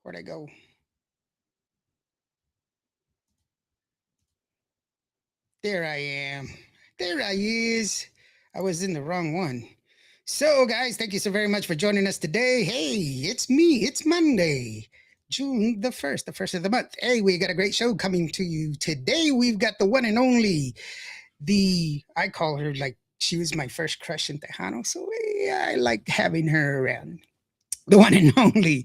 Where'd I go? There I am. There I is. I was in the wrong one. So, guys, thank you so very much for joining us today. Hey, it's me. It's Monday, June the 1st of the month. Hey, we got a great show coming to you today. We've got the one and only, I call her like she was my first crush in Tejano. So I like having her around. The one and only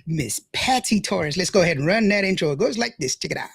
Miss Patsy Torres. Let's go ahead and run that intro. It goes like this. Check it out.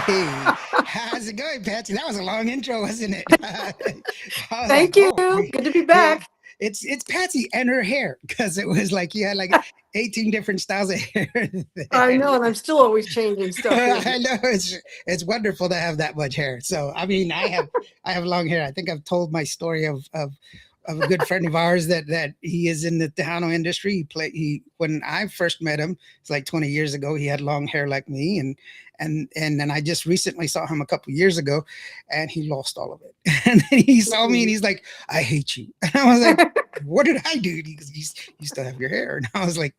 Hey, how's it going, Patsy? That was a long intro, wasn't it? I was Thank like, you. oh, Good to be back. it's Patsy and her hair because it was like you had like 18 different styles of hair. I know, and I'm still always changing stuff. I know it's wonderful to have that much hair. So I mean, I have long hair. I think I've told my story of a good friend of ours that he is in the Tejano industry. He when I first met him, it's like 20 years ago. He had long hair like me, and then I just recently saw him a couple years ago, and he lost all of it. And then he saw me, and he's like, "I hate you." And I was like, "What did I do?" Because you still have your hair, and I was like,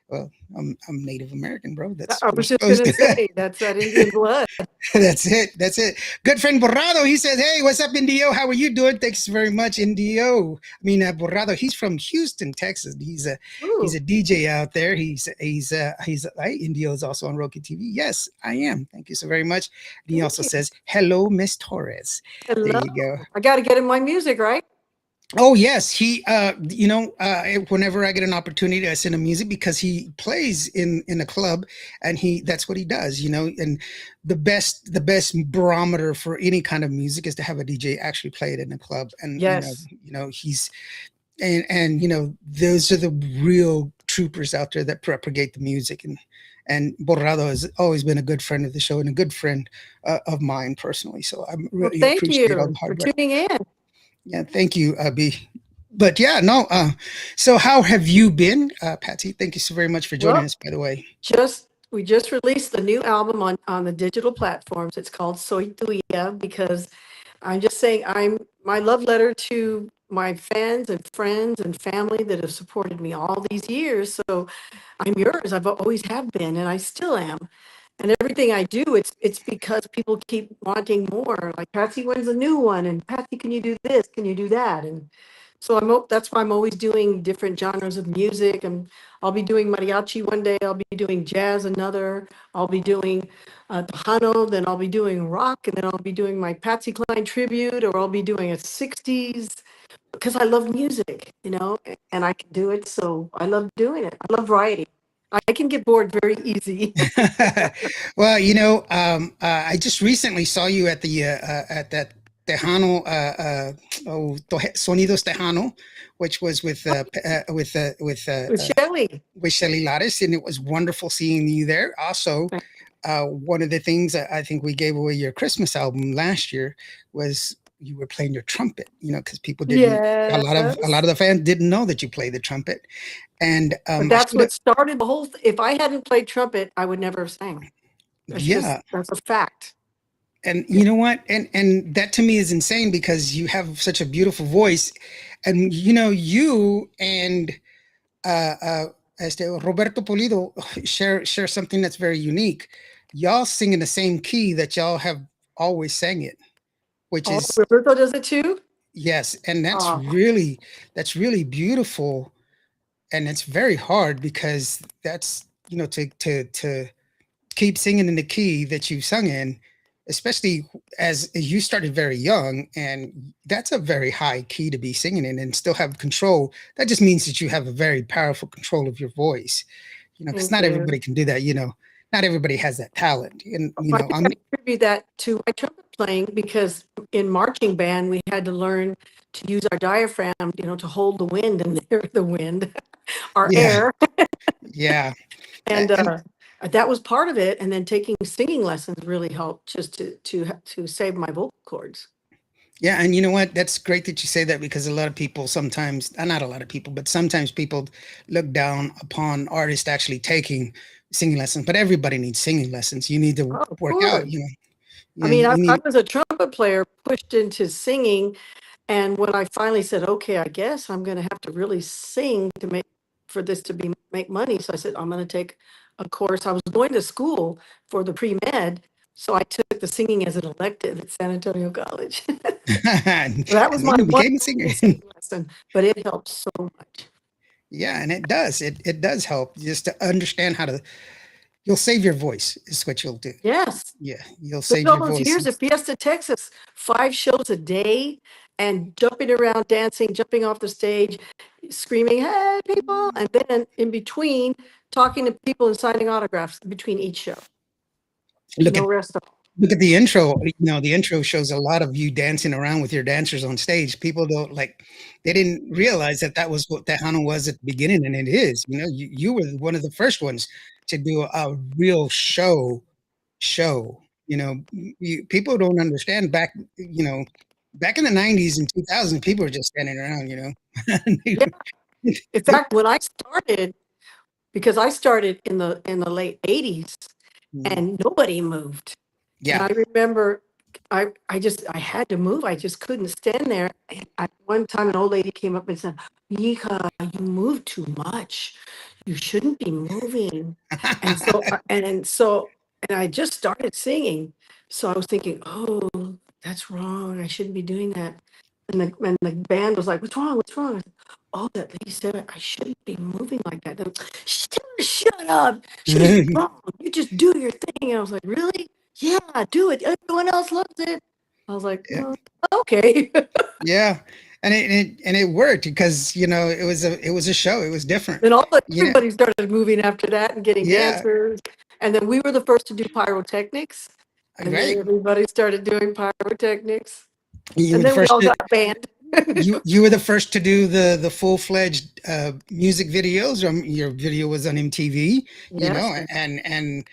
"Well, I'm Native American, bro. That's I what we're was just going supposed to to." say, that's that Indian blood. That's it. That's it. Good friend Borrado, he says, "Hey, what's up, NDO? How are you doing? Thanks very much, NDO." I mean, Borrado, he's from Houston, Texas. He's Ooh, a DJ out there. NDO is also on Roku TV. Yes, I am. Thank you so very much. And he thank also you. says, "Hello, Miss Torres." There Hello. you go. I got to get in my music, right? Oh yes, whenever I get an opportunity, I send him music because he plays in a club, and that's what he does, and the best barometer for any kind of music is to have a DJ actually play it in a club. And Yes. he's those are the real troopers out there that propagate the music. And Borrado has always been a good friend of the show and a good friend of mine personally. So I Well, really thank appreciate all the you for hard work. tuning in. Yeah, thank you, B. But yeah, no. So how have you been, Patsy? Thank you so very much for joining Well, us, by the way. we just released the new album on the digital platforms. It's called Soy Tuya because I'm just saying I'm my love letter to my fans and friends and family that have supported me all these years. So I'm yours. I've always have been, and I still am. And everything I do, it's because people keep wanting more. Like, Patsy, when's a new one? And Patsy, can you do this? Can you do that? And so that's why I'm always doing different genres of music. I'll be doing mariachi one day. I'll be doing jazz another. I'll be doing Tejano. Then I'll be doing rock, and then I'll be doing my Patsy Cline tribute, or I'll be doing a '60s because I love music, and I can do it. So I love doing it. I love variety. I can get bored very easy. Well, I just recently saw you at that Tejano, Sonidos Tejano, which was With Shelley. with Shelly Lares, and it was wonderful seeing you there. Also, one of the things that I think we gave away your Christmas album last year was you were playing your trumpet. Because people didn't. Yes. A lot of the fans didn't know that you played the trumpet, and But that's what started the whole if I hadn't played trumpet, I would never have sang. Yeah. That's a fact. And you know what? And that to me is insane because you have such a beautiful voice. And you and Roberto Polido share something that's very unique. Y'all sing in the same key that y'all have always sang it, which is Roberto does it too? Yes, and Oh, that's really beautiful, and it's very hard because that's, to keep singing in the key that you sung in, especially as you started very young, and that's a very high key to be singing in and still have control. That just means that you have a very powerful control of your voice, because thank not you. everybody can do that. Not everybody has that talent, and I think I attribute that to my trumpet playing because in marching band, we had to learn to use our diaphragm, to hold the wind and the wind, our yeah, air. yeah, And and that was part of it. And then taking singing lessons really helped just to save my vocal cords. yeah, and you know what? That's great that you say that, because a lot of people sometimes, not a lot of people, but sometimes people look down upon artists actually taking singing lessons. But everybody needs singing lessons. You need to Oh, of work out. course. I You mean, I, you I need. was a trumpet player pushed into singing. And when I finally said, okay, I guess I'm going to have to really sing to for this to make money. So I said, I'm going to take a course. I was going to school for the pre-med. So I took the singing as an elective at San Antonio College. and That was then my you one became a and only singer. singing lesson, but it helped so much. Yeah, and it does. It does help just to understand how to. You'll save your voice. Is what you'll do. Yes. Yeah, you'll Look save at all your those voice. years at Fiesta, Texas, 5 shows a day and jumping around, dancing, jumping off the stage, screaming, hey, people. And then in between, talking to people and signing autographs between each show. Look No at rest. Look at the intro. The intro shows a lot of you dancing around with your dancers on stage. People don't like, they didn't realize that that was what Tejano was at the beginning, and it is. You were one of the first ones to do a real show. People don't understand back in the 90s and 2000s, people were just standing around. Yeah. In fact, when I started, because I started in the late 80s and nobody moved. And Yeah. I remember I had to move. I just couldn't stand there. And one time an old lady came up and said, Mika, you move too much. You shouldn't be moving. And so, and I just started singing. So I was thinking, oh, that's wrong. I shouldn't be doing that. And the band was like, what's wrong? What's wrong? I said, oh, that lady said I shouldn't be moving like that. Shut up. She's wrong. You just do your thing. And I was like, really? Yeah, do it. Everyone else loves it. I was like, Yeah. okay. Yeah, and it worked because it was a show. It was different. Then You know, everybody started moving after that and getting yeah, dancers. And then we were the first to do pyrotechnics. And then right. everybody started doing pyrotechnics. You were And the then we first all to got banned. you were the first to do the full-fledged music videos. Your video was on MTV, Yes. and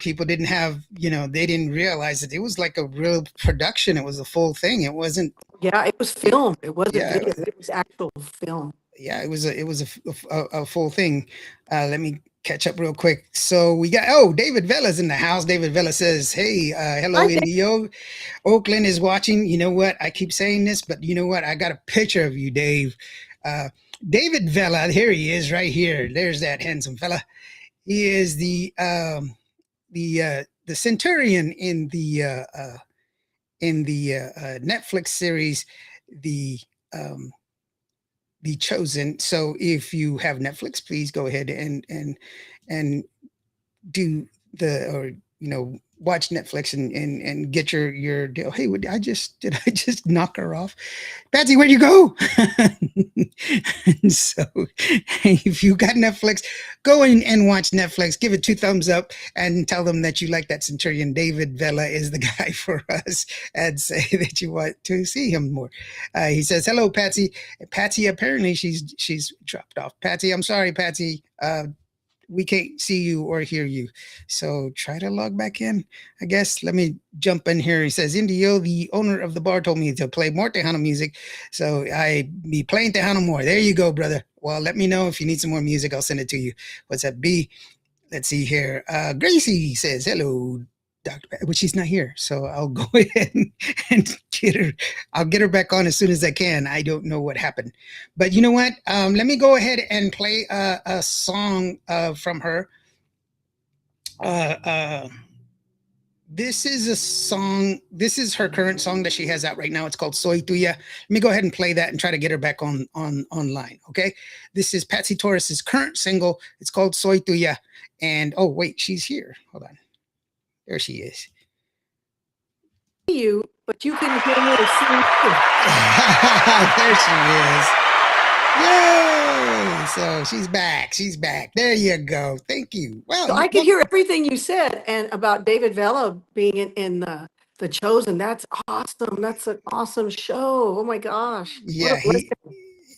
people didn't have, they didn't realize that it was like a real production. It was a full thing. It wasn't. Yeah, it was filmed. It wasn't Yeah, video. It was actual film. yeah, it was a full thing. Let me catch up real quick. So we got David Vella's in the house. David Vella says, "Hey, hello I think NDO. Oakland is watching. You know what? I keep saying this, but you know what? I got a picture of you, Dave. Uh, David Vella. Here he is, right here. There's that handsome fella. He is the Centurion in the Netflix series, the um, the Chosen. So if you have Netflix, please go ahead and do or watch Netflix and get your deal. Hey, did I just knock her off? Patsy, where'd you go? And so if you got Netflix, go in and watch Netflix, give it 2 thumbs up and tell them that you like that Centurion. David Vella is the guy for us, and say that you want to see him more. He says, hello, Patsy. Patsy, apparently she's dropped off. Patsy, I'm sorry, Patsy. We can't see you or hear you. So try to log back in, I guess. Let me jump in here. He says, Indio, the owner of the bar, told me to play more Tejano music. So I be playing Tejano more. There you go, brother. Well, let me know if you need some more music. I'll send it to you. What's up, B? Let's see here. Gracie says, hello, Dr. But she's not here. So I'll go ahead and get her. I'll get her back on as soon as I can. I don't know what happened. But you know what? Let me go ahead and play a song from her. Uh, uh, This is a song. This is her current song that she has out right now. It's called Soy Tuya. Let me go ahead and play that and try to get her back on online. Okay. This is Patsy Torres's current single. It's called Soy Tuya. And oh wait, she's here. Hold on. There she is. You, but you can hear me or see me. There she is. Yay! So she's back. She's back. There you go. Thank you. Well, So I could hear everything you said and about David Vella being in the Chosen. That's awesome. That's an awesome show. Oh my gosh. What yeah, a blessing.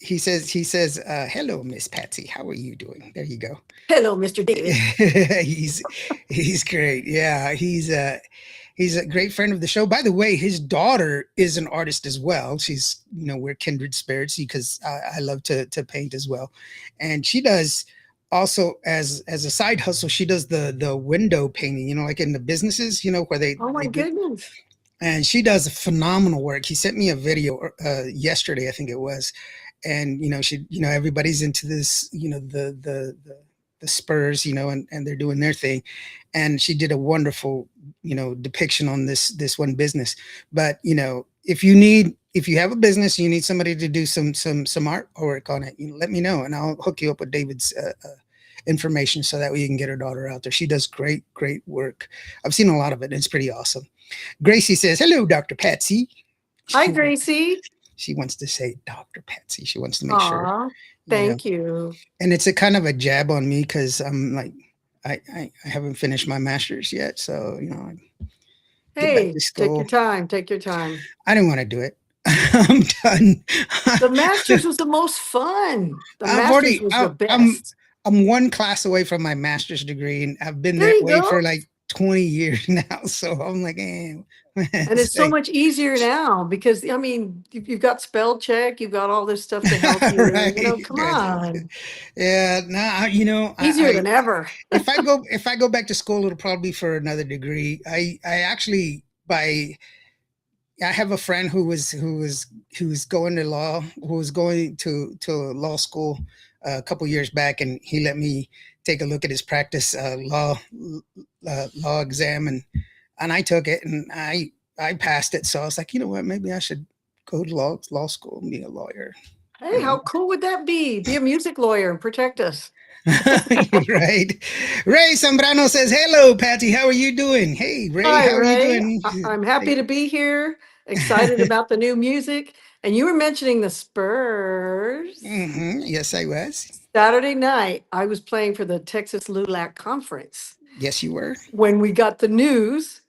he says, hello, Miss Patsy. How are you doing? There you go. Hello, Mr. David. he's great. Yeah, he's a great friend of the show. By the way, his daughter is an artist as well. She's, we're kindred spirits because I love to paint as well. And she does also as a side hustle, she does the window painting, like in the businesses, where they, Oh my goodness. and she does phenomenal work. He sent me a video yesterday, I think it was. And, she, everybody's into this, the Spurs, and they're doing their thing. And she did a wonderful, depiction on this one business. But, if you have a business, you need somebody to do some artwork on it, let me know and I'll hook you up with David's information so that way you can get her daughter out there. She does great work. I've seen a lot of it and it's pretty awesome. Gracie says, hello, Dr. Patsy. Hi, Gracie. She wants to say Dr. Patsy. She wants to make sure. Thank you. And it's a kind of a jab on me because I'm like, I haven't finished my master's yet. So, hey, take your time. Take your time. I didn't want to do it. I'm done. The master's was the most fun. The master's was the best. I'm one class away from my master's degree, and I've been that way for like 20 years now. So I'm like, and it's so much easier now because you've got spell check, you've got all this stuff to help you. Right. Come on. Yeah, now easier than ever. if I go back to school, it'll probably be for another degree. I actually I have a friend who was going to law, who was going to law school a couple years back, and he let me take a look at his practice law exam, and I took it and I passed it. So I was like, you know what, maybe I should go to law school and be a lawyer. Hey, how cool would that be? Be a music lawyer and protect us. Right. Ray Zambrano says, hello, Patsy. How are you doing? Hey, Ray. Hi, how Ray. are you doing? I'm happy to be here. Excited about the new music. And you were mentioning the Spurs. Mm-hmm. Yes, I was. Saturday night, I was playing for the Texas LULAC conference. Yes, you were. When we got the news,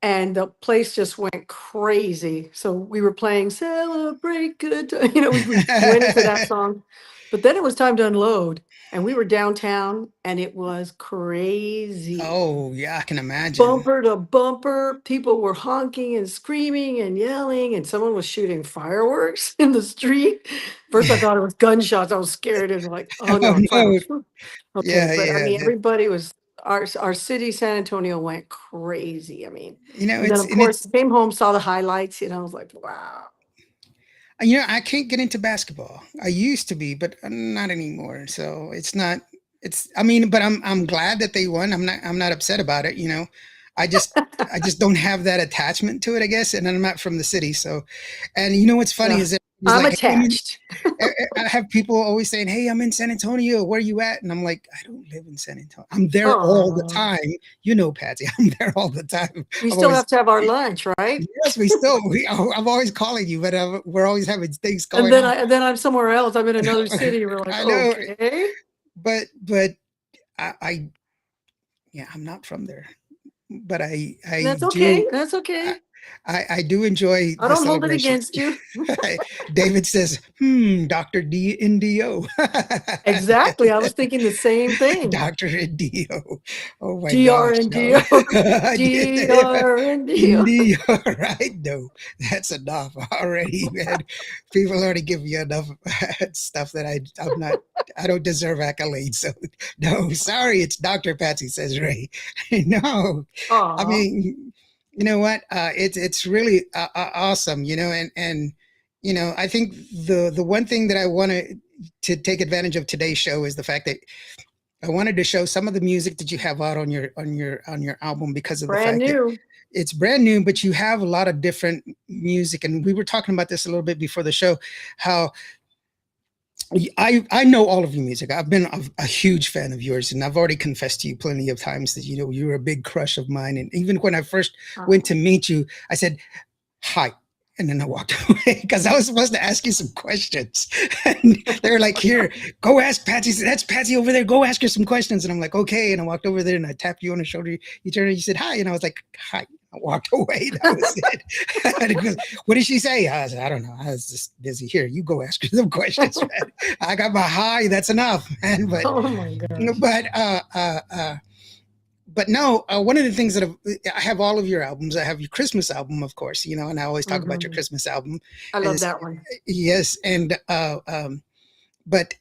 and the place just went crazy. So we were playing Celebrate Good Time. We went into that song. But then it was time to unload. And we were downtown and it was crazy. Oh, yeah, I can imagine. Bumper to bumper. People were honking and screaming and yelling. And someone was shooting fireworks in the street. First, I thought it was gunshots. I was scared. And like, oh no. No. Okay. Yeah, but yeah, everybody was, our city, San Antonio, went crazy. And then it's, of course, came home, saw the highlights. I was like, wow. I can't get into basketball. I used to be, but not anymore. So but I'm glad that they won. I'm not upset about it. I just don't have that attachment to it, I guess. And I'm not from the city. So, and what's funny is that I'm attached. I have people always saying, hey, I'm in San Antonio. Where are you at? And I'm like, I don't live in San Antonio. I'm there all the time. Patsy, I'm there all the time. We still have to have our lunch, right? Yes, I'm always calling you, but we're always having things going on. And then I'm somewhere else. I'm in another city. We're like, I know. Okay. But I'm not from there. But that's okay. That's okay. I do enjoy. I don't hold it against you. David says, Dr. NDO. Exactly. I was thinking the same thing. Dr. NDO. Oh my gosh. DRNDO. DRNDO. Right? No, that's enough already, man. People already give me enough stuff that I don't deserve accolades. So no, sorry, it's Dr. Patsy, says Ray. No. Aww. You know what? It's really awesome, and I think the one thing that I wanted to take advantage of today's show is the fact that I wanted to show some of the music that you have out on your album because of brand the fact new. it's brand new, but you have a lot of different music. And we were talking about this a little bit before the show, how I know all of your music. I've been a huge fan of yours, and I've already confessed to you plenty of times that, you know, you're a big crush of mine. And even when I first went to meet you, I said, hi. And then I walked away because I was supposed to ask you some questions. And they were like, here, go ask Patsy. That's Patsy over there. Go ask her some questions. And I'm like, okay. And I walked over there and I tapped you on the shoulder. You turned and you said, hi. And I was like, hi. I walked away. That was it. And he goes, what did she say? I said, I don't know. I was just busy. Here, you go ask her some questions, man. I got my hi. That's enough, man. But, Oh my gosh. But no, one of the things that I have all of your albums. I have your Christmas album, of course, you know, and I always talk about your Christmas album. I love that one. Yes. And, but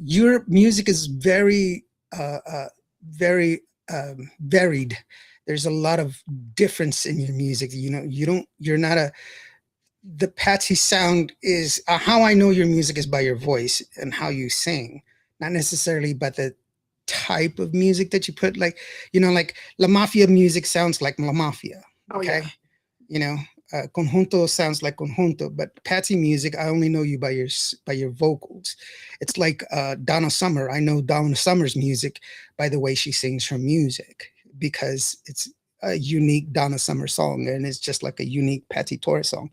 your music is very, very varied. There's a lot of difference in your music. You know, you're not the Patsy sound is how I know your music is by your voice and how you sing, not necessarily by the type of music that you put. Like, you know, like La Mafia music sounds like La Mafia. Okay. Oh, yeah. You know, Conjunto sounds like Conjunto, but Patsy music, I only know you by your vocals. It's like Donna Summer. I know Donna Summer's music by the way she sings her music, because it's a unique Donna Summer song, and it's just like a unique Patsy Torres song.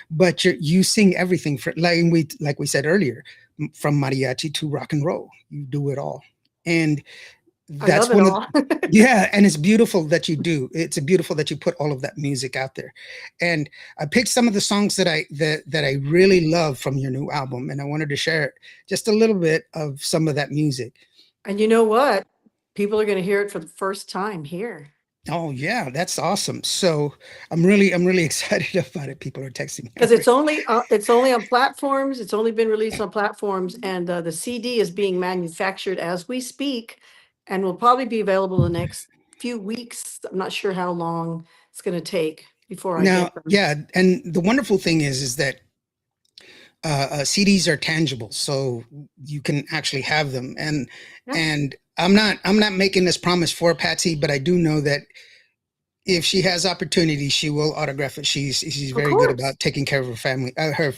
But you sing everything, for like we said earlier, from mariachi to rock and roll. You do it all, and that's one of yeah. And it's beautiful that you do. It's beautiful that you put all of that music out there. And I picked some of the songs that I really love from your new album, and I wanted to share just a little bit of some of that music. And you know what? People are going to hear it for the first time here. Oh yeah, that's awesome. So I'm really excited about it. People are texting me because it's only on platforms. It's only been released on platforms, and the CD is being manufactured as we speak, and will probably be available the next few weeks. I'm not sure how long it's going to take before I get them. Yeah, and the wonderful thing is that CDs are tangible, so you can actually have them. And I'm not making this promise for Patsy, but I do know that if she has opportunity, she will autograph it. She's very good about taking care of her family and her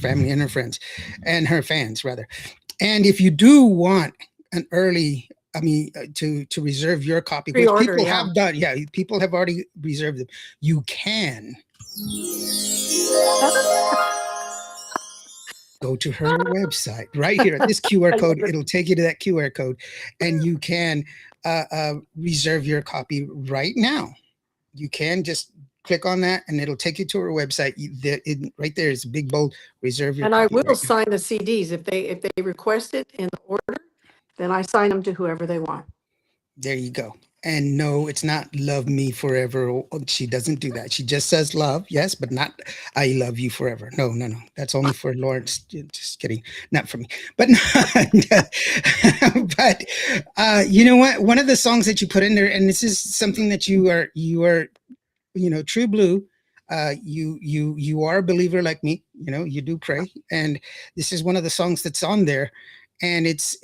friends and her fans rather. And if you do want an early, to reserve your copy, which people have done. Yeah, people have already reserved them. You can go to her website right here. This QR code, it'll take you to that QR code, and you can reserve your copy right now. You can just click on that, and it'll take you to her website. Right there is a big bold reserve your. And I will sign the CDs if they request it in the order. Then I sign them to whoever they want. There you go. And no, it's not love me forever. She doesn't do that. She just says love, yes, but not I love you forever. No. That's only for Lawrence. Just kidding. Not for me. But but you know what? One of the songs that you put in there, and this is something that you are, true blue. You are a believer like me. You know, you do pray. And this is one of the songs that's on there. And it's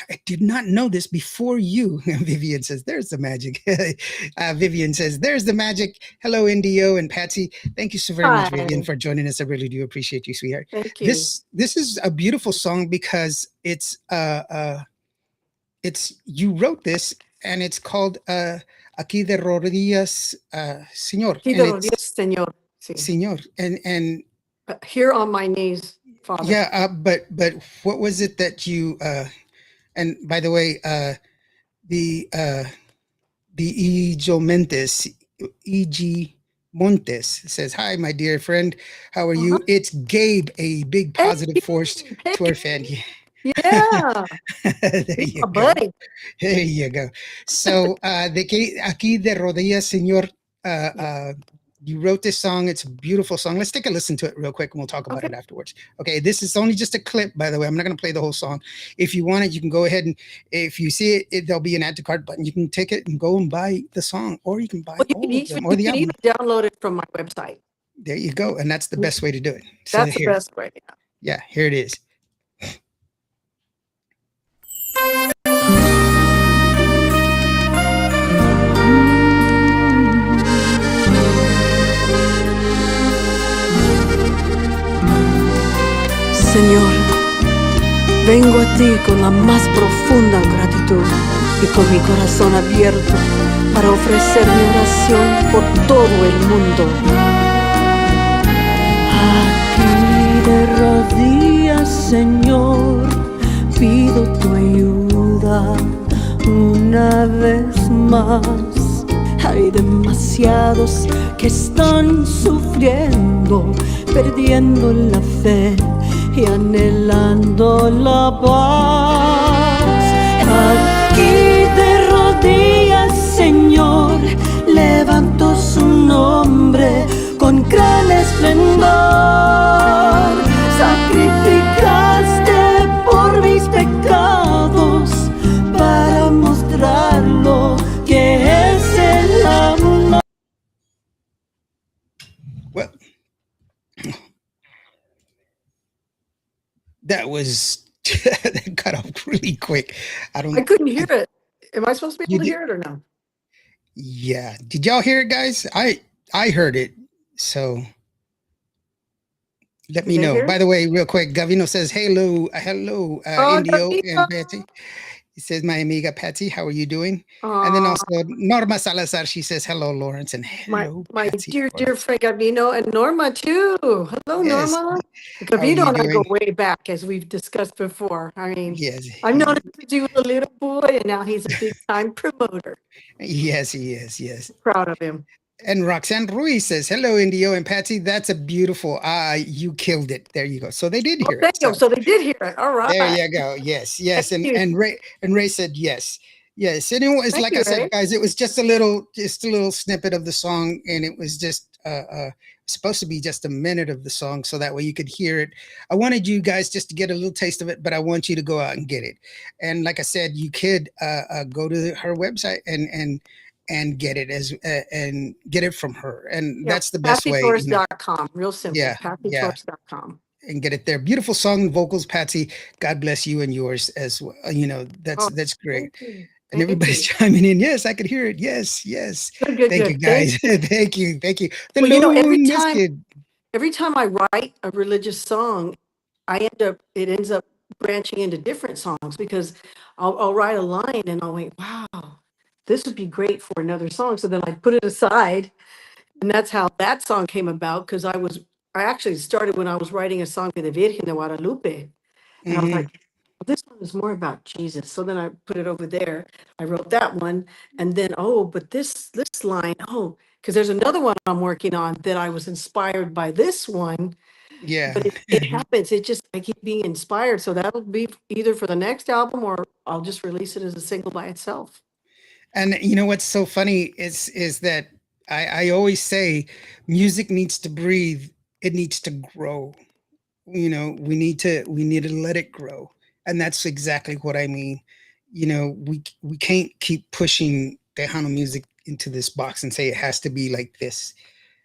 I did not know this before you. Vivian says, there's the magic. Vivian says, there's the magic. Hello, NDO and Patsy. Thank you so very much, Vivian, for joining us. I really do appreciate you, sweetheart. Thank you. This is a beautiful song because it's you wrote this, and it's called Aquí de Rodillas, Señor. Aquí de Rodillas, Señor. Sí. Señor. And here on my knees. Father. Yeah, but what was it that you and by the way, the E.G. Montes says, hi, my dear friend, how are you? It's Gabe, a big positive force to our fan. Yeah. There you go. Buddy. There you go. So Aquí de Rodillas, Señor, you wrote this song. It's a beautiful song. Let's take a listen to it real quick, and we'll talk about it afterwards. Okay, this is only just a clip, by the way. I'm not going to play the whole song. If you want it, you can go ahead, and if you see it, there'll be an add to cart button. You can take it and go and buy the song, or you can buy all of them, or the album. You can even download it from my website. There you go, and that's the best way to do it. So that's the best way. Yeah, here it is. Vengo a ti con la más profunda gratitud y con mi corazón abierto para ofrecer mi oración por todo el mundo. Aquí de rodillas, Señor, pido tu ayuda una vez más. Hay demasiados que están sufriendo, perdiendo la fe y anhelando la paz. Aquí de rodillas, Señor, levanto su nombre con gran esplendor. Sacrificaste por mis pecados para mostrarlo que es el amor. Well, that was that cut off really quick. I couldn't hear it. Am I supposed to be You able to did- hear it or no? Yeah. Did y'all hear it, guys? I heard it. So let me Did they know. hear By it? the way, real quick, Gavino says, hello, Oh, NDO and Gavino. Patsy. He says, my amiga Patsy, how are you doing? And then also Norma Salazar, she says, hello, Lawrence, and hello, my Patsy. dear friend Gavino and Norma too. Hello, Yes. Norma. How are you Gavino and I go doing? way back, as we've discussed before. I mean, Yes. I've known him since he was a little boy, and now he's a big time promoter. Yes, he is. Yes. Proud of him. And Roxanne Ruiz says, hello, NDO and Patsy. That's a beautiful, you killed it. There you go. So they did Oh, hear it. thank you. So they did hear it. All right. There you go. Yes, yes. Thank you. And Ray said yes. Yes. And it was, Thank like you, I said, Ray. guys, it was just a little snippet of the song, and it was just supposed to be just a minute of the song, so that way you could hear it. I wanted you guys just to get a little taste of it, but I want you to go out and get it. And like I said, you could go to her website and get it and get it from her, and Yeah, that's the best way. You know, PatsyTorres.com. Real simple. yeah, yeah. PatsyTorres.com. And get it there. Beautiful song, vocals, Patsy. God bless you and yours as well. You know, Oh, that's great. thank you. And Thank everybody's you. chiming in. Yes, I could hear it. Yes, yes. Good, Thank you, good. guys. Thank Thank you, thank you. The Well, you know, Lone Miss Kid. every time I write a religious song, it ends up branching into different songs, because I'll write a line and I'll wait, wow, this would be great for another song. So then I put it aside, and that's how that song came about. Because I actually started when I was writing a song for the Virgen de Guadalupe, and I was like, well, this one is more about Jesus. So then I put it over there. I wrote that one, and then but this line, because there's another one I'm working on that I was inspired by this one. Yeah. But it happens. I keep being inspired. So that'll be either for the next album, or I'll just release it as a single by itself. And you know what's so funny is that I always say music needs to breathe. It needs to grow. You know, we need to let it grow. And that's exactly what I mean. You know, we can't keep pushing Tejano music into this box and say it has to be like this.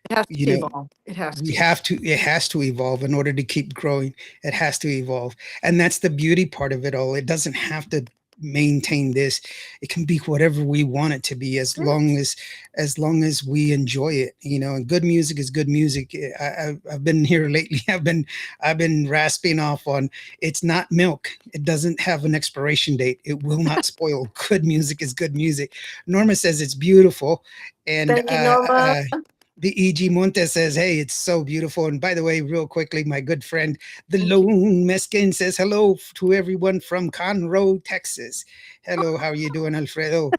It has You to know, evolve. It has we to. have to it has to evolve in order to keep growing. It has to evolve, and that's the beauty part of it all. It doesn't have to maintain this. It can be whatever we want it to be, as Sure. long as we enjoy it, you know. And good music is good music. I've been here lately. I've been rasping off on, it's not milk. It doesn't have an expiration date. It will not spoil. Good music is good music. Norma says it's beautiful, and Thank you, Norma. the E.G. Montes says, hey, it's so beautiful. And by the way, real quickly, my good friend, the Lone Meskin, says hello to everyone from Conroe, Texas. Hello, how are you doing, Alfredo?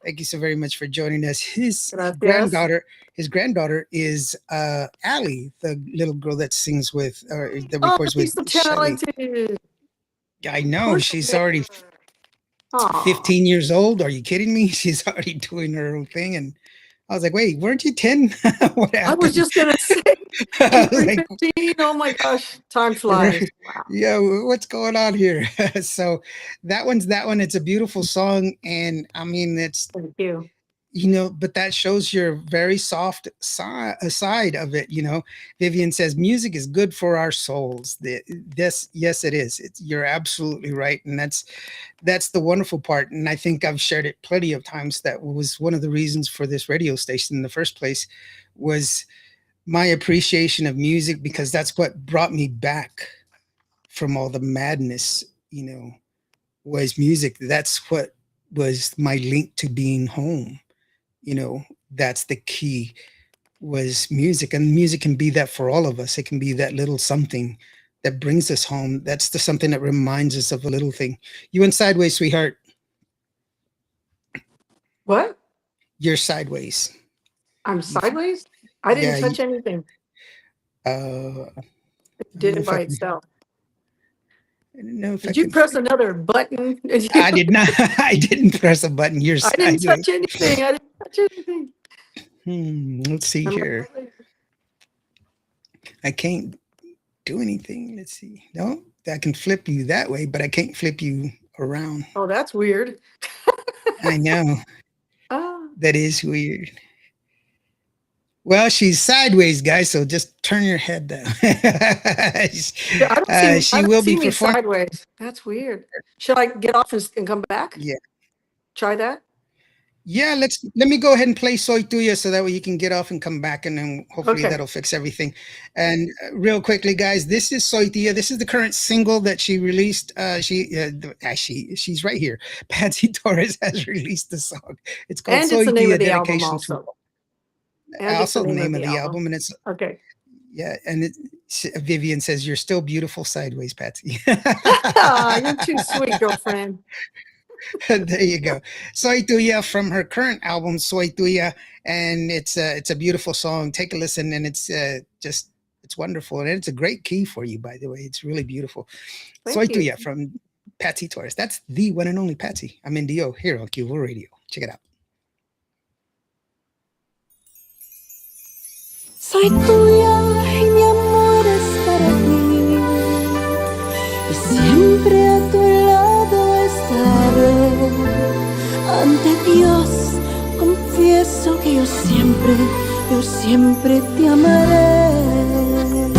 Thank you so very much for joining us. His Gracias. granddaughter is Allie, the little girl that sings with, or that records with She's so Shelly. talented. I know, Push she's it. already Aw. 15 years old. Are you kidding me? She's already doing her own thing. And I was like, wait, weren't you 10? What happened? I was just gonna say, I was like, 15. Oh my gosh, time flies. Wow. yeah, what's going on here? So that one. It's a beautiful song, and I mean, it's, Thank you. you know, but that shows your very soft side of it. You know, Vivian says music is good for our souls. Yes, it is. You're absolutely right, and that's the wonderful part. And I think I've shared it plenty of times. That was one of the reasons for this radio station in the first place, was my appreciation of music, because that's what brought me back from all the madness you know, was music. That's what was my link to being home. You know, that's the key, was music. And music can be that for all of us. It can be that little something that brings us home. That's the something that reminds us of a little thing. You went sideways, sweetheart. What? You're sideways. I'm You, sideways? I didn't yeah. touch anything. I It don't did know it if I by can. itself. I don't know if I Did you can. press another button? I did not. I didn't press a button. You're I didn't sideways. touch anything. I didn't touch anything. Let's see I'm here. I can't do anything. Let's see. No, I can flip you that way, but I can't flip you around. Oh, that's weird. I know. Ah, That is weird. Well, she's sideways, guys, so just turn your head down. I She don't will see be me performing. sideways. That's weird. Should I get off and come back? Yeah. Try that? Yeah, let me go ahead and play Soy Tuya so that way you can get off and come back, and then hopefully Okay. that'll fix everything. And real quickly, guys, this is Soy Tuya. This is the current single that she released. She's right here. Patsy Torres has released the song. It's called And it's Soy the name of Tuya, the album dedication to also. And it's also the the name name of the album. album, and it's Okay. yeah, and Vivian says you're still beautiful sideways, Patsy. You're too sweet, girlfriend. There you go. Soy Tuya from her current album, Soy Tuya, and it's a beautiful song. Take a listen, and it's just it's wonderful, and it's a great key for you, by the way. It's really beautiful. Soy Thank you. Tuya from Patsy Torres. That's the one and only Patsy. I'm NDO here on Cubo Radio. Check it out. Soy tuya y mi amor es para ti, y siempre a tu lado estaré. Ante Dios confieso que yo siempre te amaré.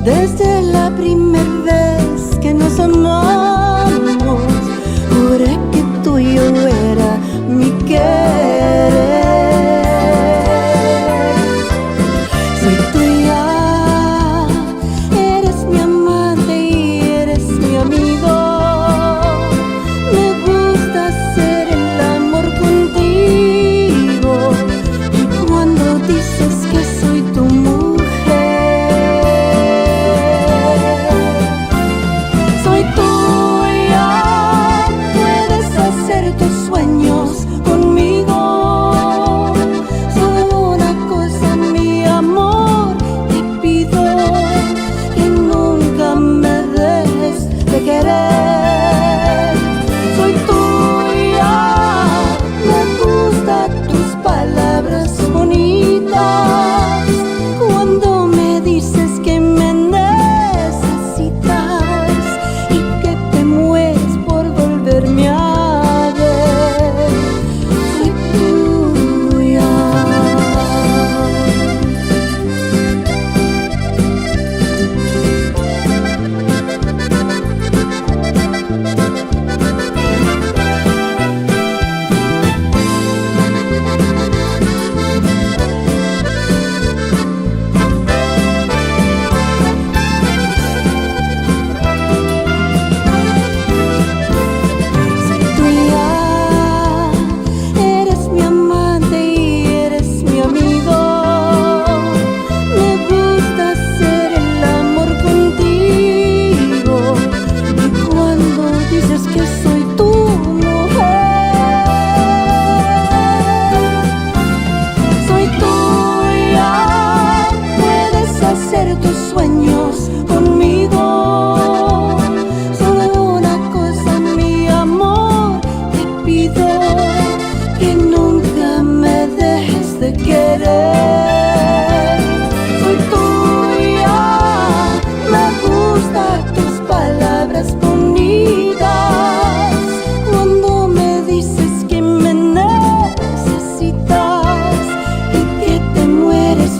Desde la primera vez que nos amamos, juré que tuyo era mi querer. Soy tuya, eres mi amante y eres mi amigo. Me gusta hacer el amor contigo, y cuando dices que soy tu mujer,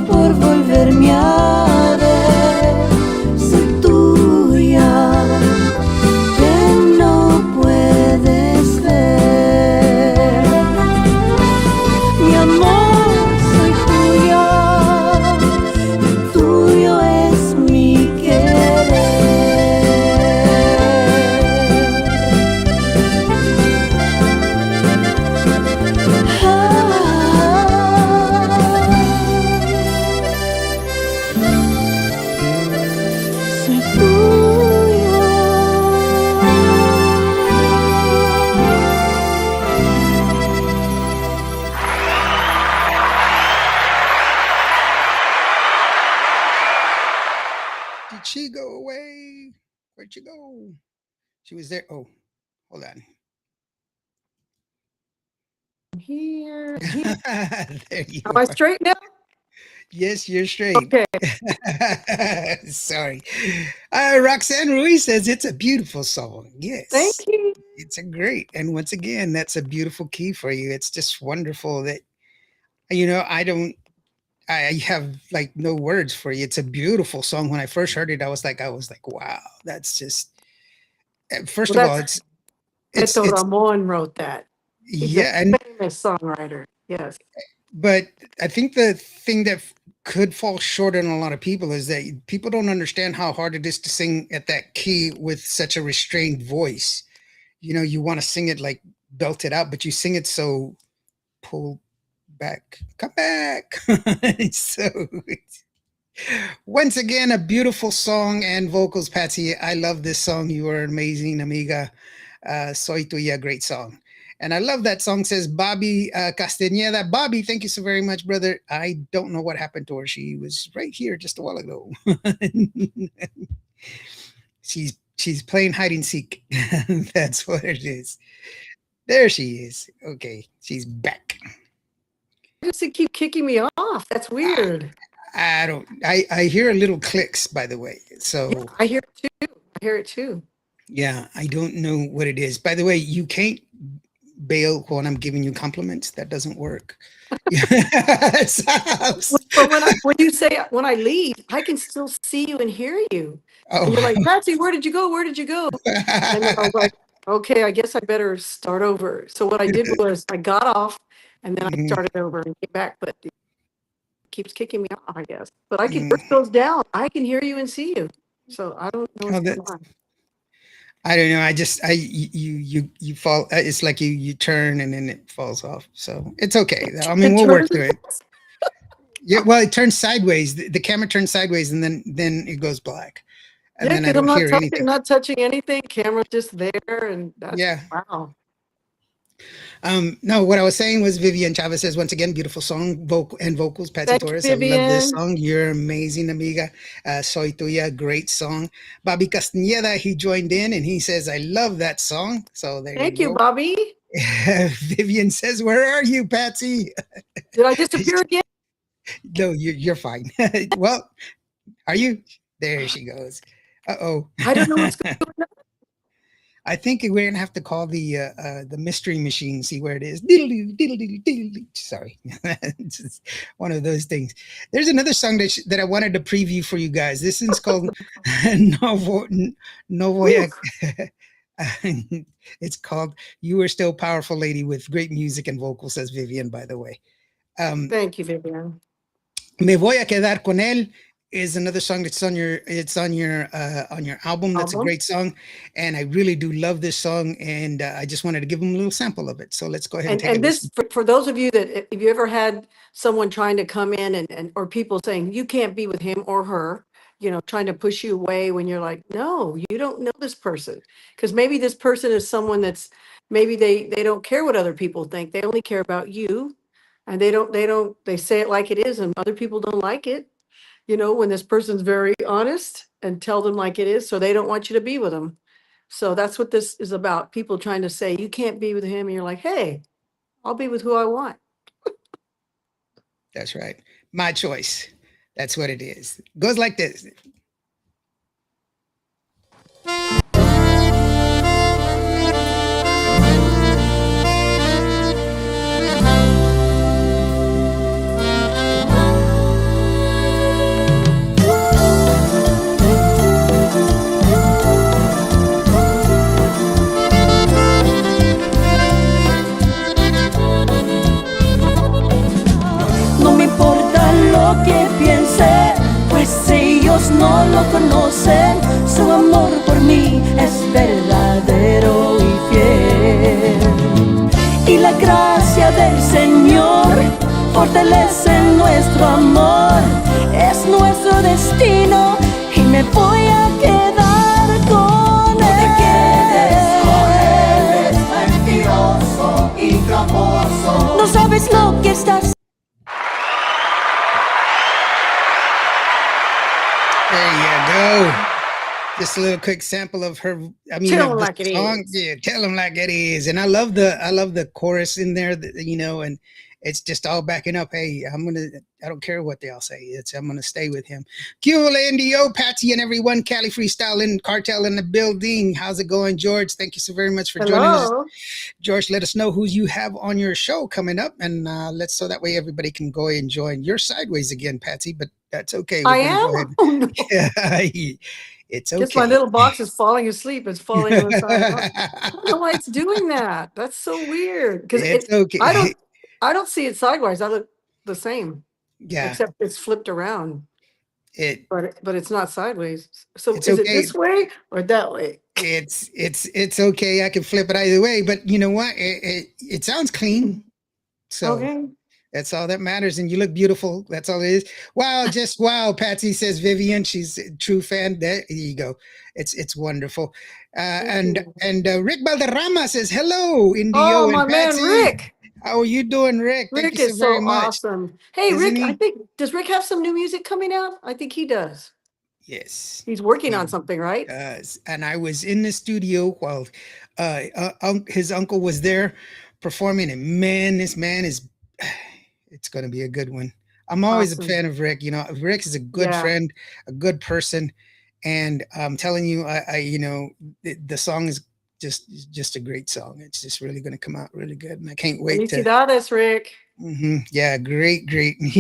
por volverme a Did she go away? Where'd she go? She was there. Oh, hold on. Here. There you Am I are. straight now? Yes, you're straight. Okay. Sorry. Roxanne Ruiz says it's a beautiful song. Thank Yes, you. it's a great. And once again, that's a beautiful key for you. It's just wonderful that, I have like no words for you. It's a beautiful song. When I first heard it, I was like, wow, that's just, first Well, of all, that's it's, Beto Ramon wrote that. He's a yeah. And, famous songwriter. Yes. but I think the thing that could fall short on a lot of people is that people don't understand how hard it is to sing at that key with such a restrained voice. You want to sing it like belt it out, but you sing it so pull back, come back. So once again, a beautiful song and vocals, Patsy. I love this song. You are amazing, amiga. Soy tuya, great song. And I love that song, says Bobby Castañeda. Bobby, thank you so very much, brother. I don't know what happened to her. She was right here just a while ago. She's playing hide and seek. That's what it is. There she is. Okay, she's back. Why does it keep kicking me off? That's weird. I hear little clicks, by the way. So Yeah, I hear it too. I hear it too. yeah, I don't know what it is. By the way, you can't bail when I'm giving you compliments. That doesn't work. But when you say when I leave, I can still see you and hear you. And you're like, Oh. Patsy, where did you go? Where did you go? And then I was like, okay, I guess I better start over. So what I did was I got off and then I Mhm, started over and came back, but it keeps kicking me off, I guess. But I can, mhm. yours goes down. I can hear you and see you. So I don't know Oh, what's going on. I don't know. You fall. It's like you turn and then it falls off. So it's okay. I mean, It we'll work turns- through it. Yeah. Well, it turns sideways. The camera turns sideways, and then it goes black, and Yeah, then I because I'm don't hear anything. not touching anything. Camera's just there, and that's Yeah. wow. No, what I was saying was Vivian Chavez says, once again, beautiful song, vocals, Patsy Thank you, Torres. I love this Vivian. song. You're amazing, amiga. Soy tuya, great song. Bobby Castañeda, he joined in and he says, I love that song. So there Thank you you, go. Bobby. Vivian says, where are you, Patsy? Did I disappear again? No, you're fine. Well, are you? There she goes. Uh-oh. I don't know what's going on. I think we're gonna have to call the mystery machine, see where it is. Diddle-doo, diddle-doo, diddle-doo. Sorry, it's just one of those things. There's another song that I wanted to preview for you guys. This one's called No Voy a. It's called "You Are Still Powerful, Lady," with great music and vocals, says Vivian. By the way, Thank you, Vivian. Me Voy a Quedar con Él is another song that's on your album. That's a Album. great song, and I really do love this song, and I just wanted to give them a little sample of it. So let's go ahead and take a And this, listen. for those of you that, if you ever had someone trying to come in and or people saying you can't be with him or her, trying to push you away when you're like, no, you don't know this person. Because maybe this person is someone that's, maybe they don't care what other people think. They only care about you. And they say it like it is and other people don't like it. When this person's very honest and tell them like it is, so they don't want you to be with them. So that's what this is about. People trying to say you can't be with him, and you're like, hey, I'll be with who I want. That's right, my choice. That's what it is. Goes like this. No me importa lo que piense, pues ellos no lo conocen. Su amor por mí es verdadero y fiel. Y la gracia del Señor fortalece nuestro amor. Es nuestro destino y me voy a quedar con él. No te quedes con él, es mentiroso y tramposo. No sabes lo que estás. There you go. Just a little quick sample of her. I mean, Tell of 'em the like it song. is. Yeah, tell them like it is. And I love the chorus in there. And it's just all backing up. Hey, I don't care what they all say. I'm gonna stay with him. Que Onda, NDO, Patsy, and everyone. Cali Freestyle and Cartel in the building. How's it going, George? Thank you so very much for joining us. Hello. George, let us know who you have on your show coming up, and so that way everybody can go and join. You're sideways again, Patsy, but that's okay. We're I gonna go am? ahead. Oh, no. It's Just my okay. little box is falling asleep. It's falling on the side up. I don't know why it's doing that. That's so weird. Because It's I okay. don't see it sideways. I look the same, Yeah, except it's flipped around. it But it's not sideways. So it's is it okay. this way or that way? It's okay. I can flip it either way, but you know what? It sounds clean, so Okay. that's all that matters. And you look beautiful. That's all it is. Wow, just wow. Patsy says Vivian. She's a true fan. There you go. It's wonderful. Thank you. And Rick Valderrama says hello, Oh, Indio and my man, Patsy. Rick. How are you doing, Rick? Thank you Rick so is very so much. awesome. Hey, Isn't Rick, he? does Rick have some new music coming out? I think he does. Yes. He's working on He something, right? does. And I was in the studio while his uncle was there performing, and man, this man is. It's going to be a good one. I'm always a Awesome. fan of Rick. Rick is a good Yeah. friend, a good person, and I'm telling you, the song is just a great song. It's just really going to come out really good, and I can't wait to. Felicidades, Rick. Yeah, great. And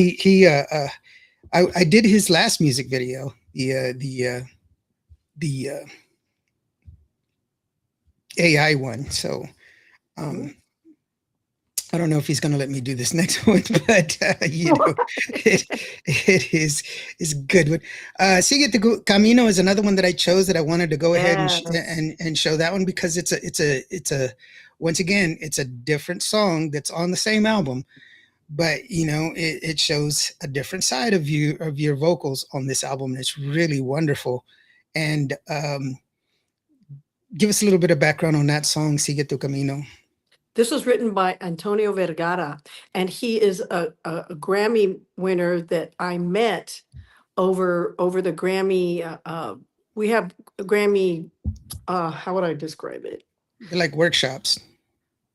I did his last music video, the AI one. So I don't know if he's going to let me do this next one, but it is good one. Sigue tu Camino is another one that I chose that I wanted to go ahead and show that one because it's a once again it's a different song that's on the same album, but it shows a different side of your vocals on this album, and it's really wonderful. And give us a little bit of background on that song, Sigue tu Camino. This was written by Antonio Vergara, and he is a Grammy winner that I met over the Grammy. We have a Grammy. How would I describe it? They're like workshops.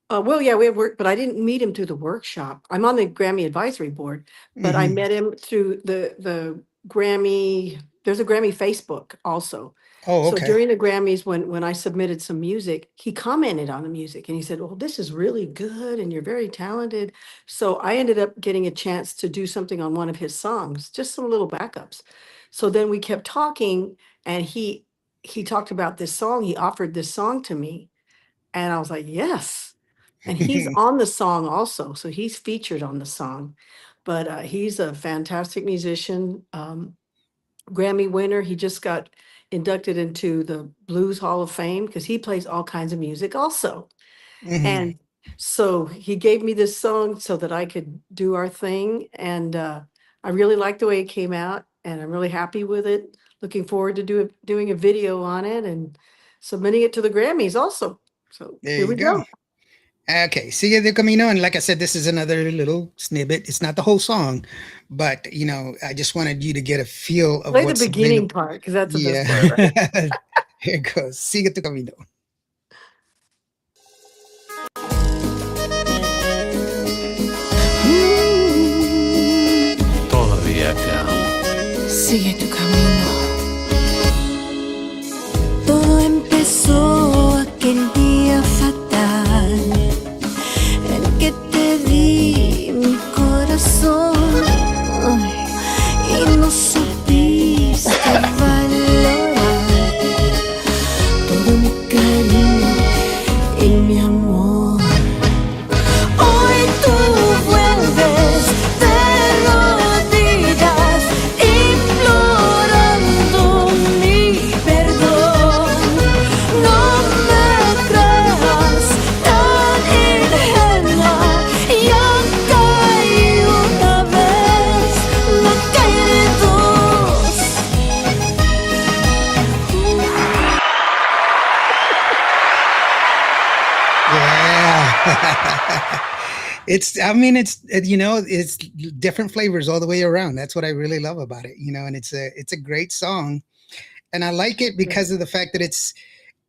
Well, yeah, we have work, but I didn't meet him through the workshop. I'm on the Grammy advisory board, but I met him through the Grammy. There's a Grammy Facebook also. Oh, So okay. during the Grammys, when I submitted some music, he commented on the music and he said, "Well, this is really good and you're very talented." So I ended up getting a chance to do something on one of his songs, just some little backups. So then we kept talking, and he talked about this song. He offered this song to me, and I was like, "Yes." And he's on the song also, so he's featured on the song. But he's a fantastic musician, Grammy winner. He just got inducted into the Blues Hall of Fame because he plays all kinds of music also. And so he gave me this song so that I could do our thing. And I really like the way it came out, and I'm really happy with it. Looking forward to doing a video on it and submitting it to the Grammys also. So There here you we go. go. Okay, Sigue tu Camino, and like I said, this is another little snippet. It's not the whole song, but I just wanted you to get a feel of Play the what's beginning available. part because that's the best part, right? Yeah, here it goes. Sigue tu Camino. Todavía te amo. Sigue tu camino. Todo empezó aquel día fatal en que te di mi corazón, ay, y no supiste valorar todo mi cariño y mi amor. Hoy tú vuelves de rodillas implorando mi perdón. No me creas tan ingenua, ya caí una vez, no caeré dos. Yeah. It's, I mean, it's different flavors all the way around. That's what I really love about it, and it's a great song. And I like it Yeah. because of the fact that it's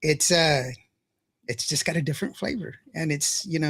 it's just got a different flavor, and Yeah.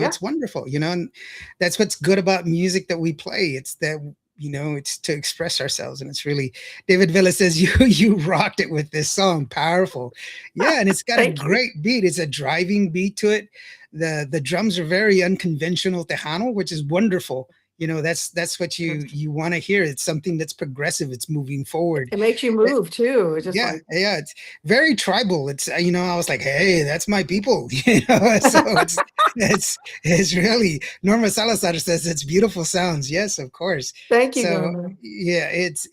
it's wonderful, and that's what's good about music that we play. It's that, it's to express ourselves, and it's really, David Villa says, you rocked it with this song, powerful. Yeah, and it's got a Thank you. great beat. It's a driving beat to it. The drums are very unconventional Tejano, which is wonderful. That's what you want to hear. It's something that's progressive, it's moving forward. It makes you move too. It's just Yeah, like, yeah, it's very tribal. It's I was like, hey, that's my people, So it's really, Norma Salazar says it's beautiful sounds. Yes, of course. thank you, So Norma. yeah, it's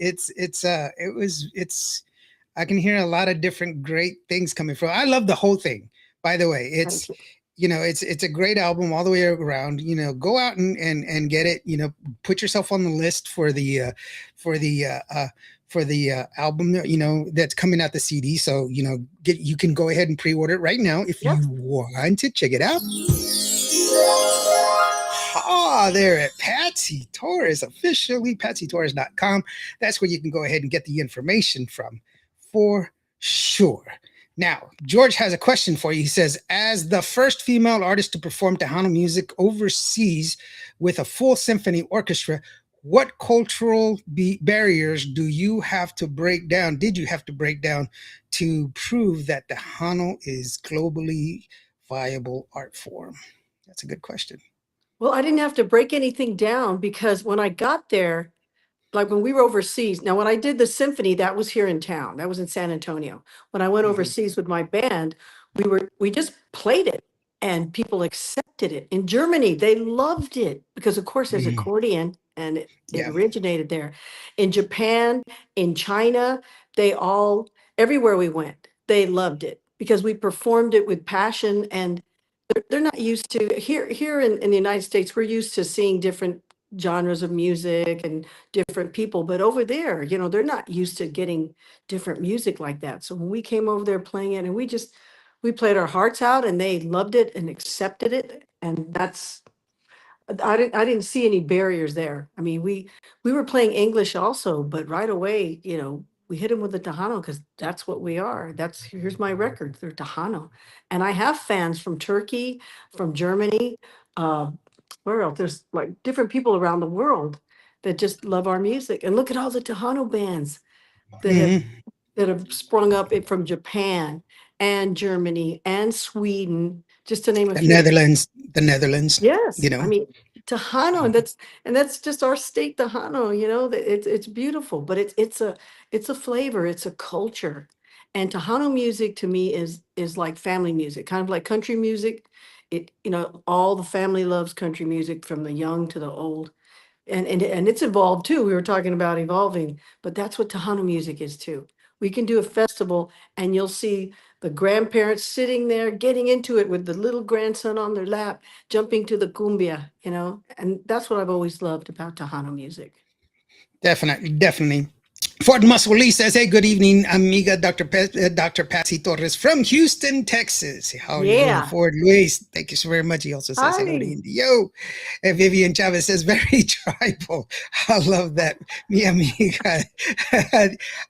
I can hear a lot of different great things coming from. I love the whole thing. By the way, Thank you. it's a great album all the way around. Go out and get it. Put yourself on the list for the album, that's coming out, the CD. So you can go ahead and pre-order it right now if Yeah. you want to check it out. Ah, there at Patsy Torres, officially patsytorres.com. That's where you can go ahead and get the information from, for sure. Now, George has a question for you. He says, as the first female artist to perform Tejano music overseas with a full symphony orchestra, what cultural barriers do you have to break down? Did you have to break down to prove that Tejano is globally viable art form? That's a good question. Well, I didn't have to break anything down because when I got there, like when we were overseas, now when I did the symphony, that was here in town. That was in San Antonio. When I went Mhm. overseas with my band, we just played it and people accepted it. In Germany, they loved it because of course there's Mhm. accordion and it Yeah. originated there. In Japan, in China, they all everywhere we went, they loved it because we performed it with passion and they're not used to here in the United States, we're used to seeing different genres of music and different people, but over there, they're not used to getting different music like that. So when we came over there playing it and we played our hearts out and they loved it and accepted it. And I didn't see any barriers there. I mean, we were playing English also, but right away, we hit them with the Tejano because that's what we are. Here's my records. They're Tejano. And I have fans from Turkey, from Germany, uh, where else? There's like different people around the world that just love our music. And look at all the Tejano bands that have Mhm. that have sprung up from Japan and Germany and Sweden, just to name a The few. Netherlands, the Netherlands, Yes, you know. I mean, Tejano, and that's just our state Tejano, that it's beautiful, but it's a flavor, it's a culture. And Tejano music to me is like family music, kind of like country music. All the family loves country music from the young to the old. And it's evolved too. We were talking about evolving, but that's what Tejano music is too. We can do a festival and you'll see the grandparents sitting there getting into it with the little grandson on their lap, jumping to the cumbia, and that's what I've always loved about Tejano music. Definitely, definitely. Ford Muscle Lee says, hey, good evening, amiga Dr. Patsy Torres from Houston, Texas. How are you doing, Yeah. Ford Luis? Thank you so very much. He also says hello to Hi. NDO. And Vivian Chavez says, very tribal. I love that, mi amiga.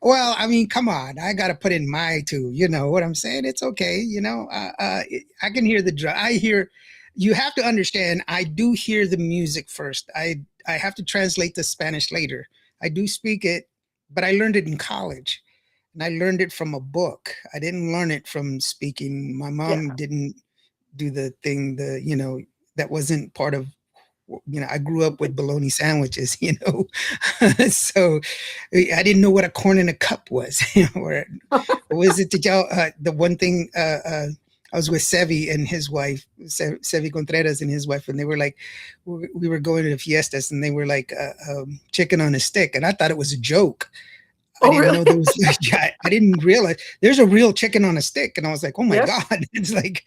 Well, I mean, come on. I got to put in my two. You know what I'm saying? It's okay. I can hear the drum. You have to understand, I do hear the music first. I have to translate the Spanish later. I do speak it, but I learned it in college, and I learned it from a book. I didn't learn it from speaking. My Yeah. mom didn't do the thing, that wasn't part of, I grew up with bologna sandwiches, so I didn't know what a corn in a cup was, or what was it? Did y'all, the one thing, I was with Sevi and his wife, Sevi Contreras and his wife, and they were like, we were going to the fiestas, and they were like, chicken on a stick, and I thought it was a joke. I Oh, didn't really? know there was. I didn't realize there's a real chicken on a stick, and I was like, oh my Yes, god, it's like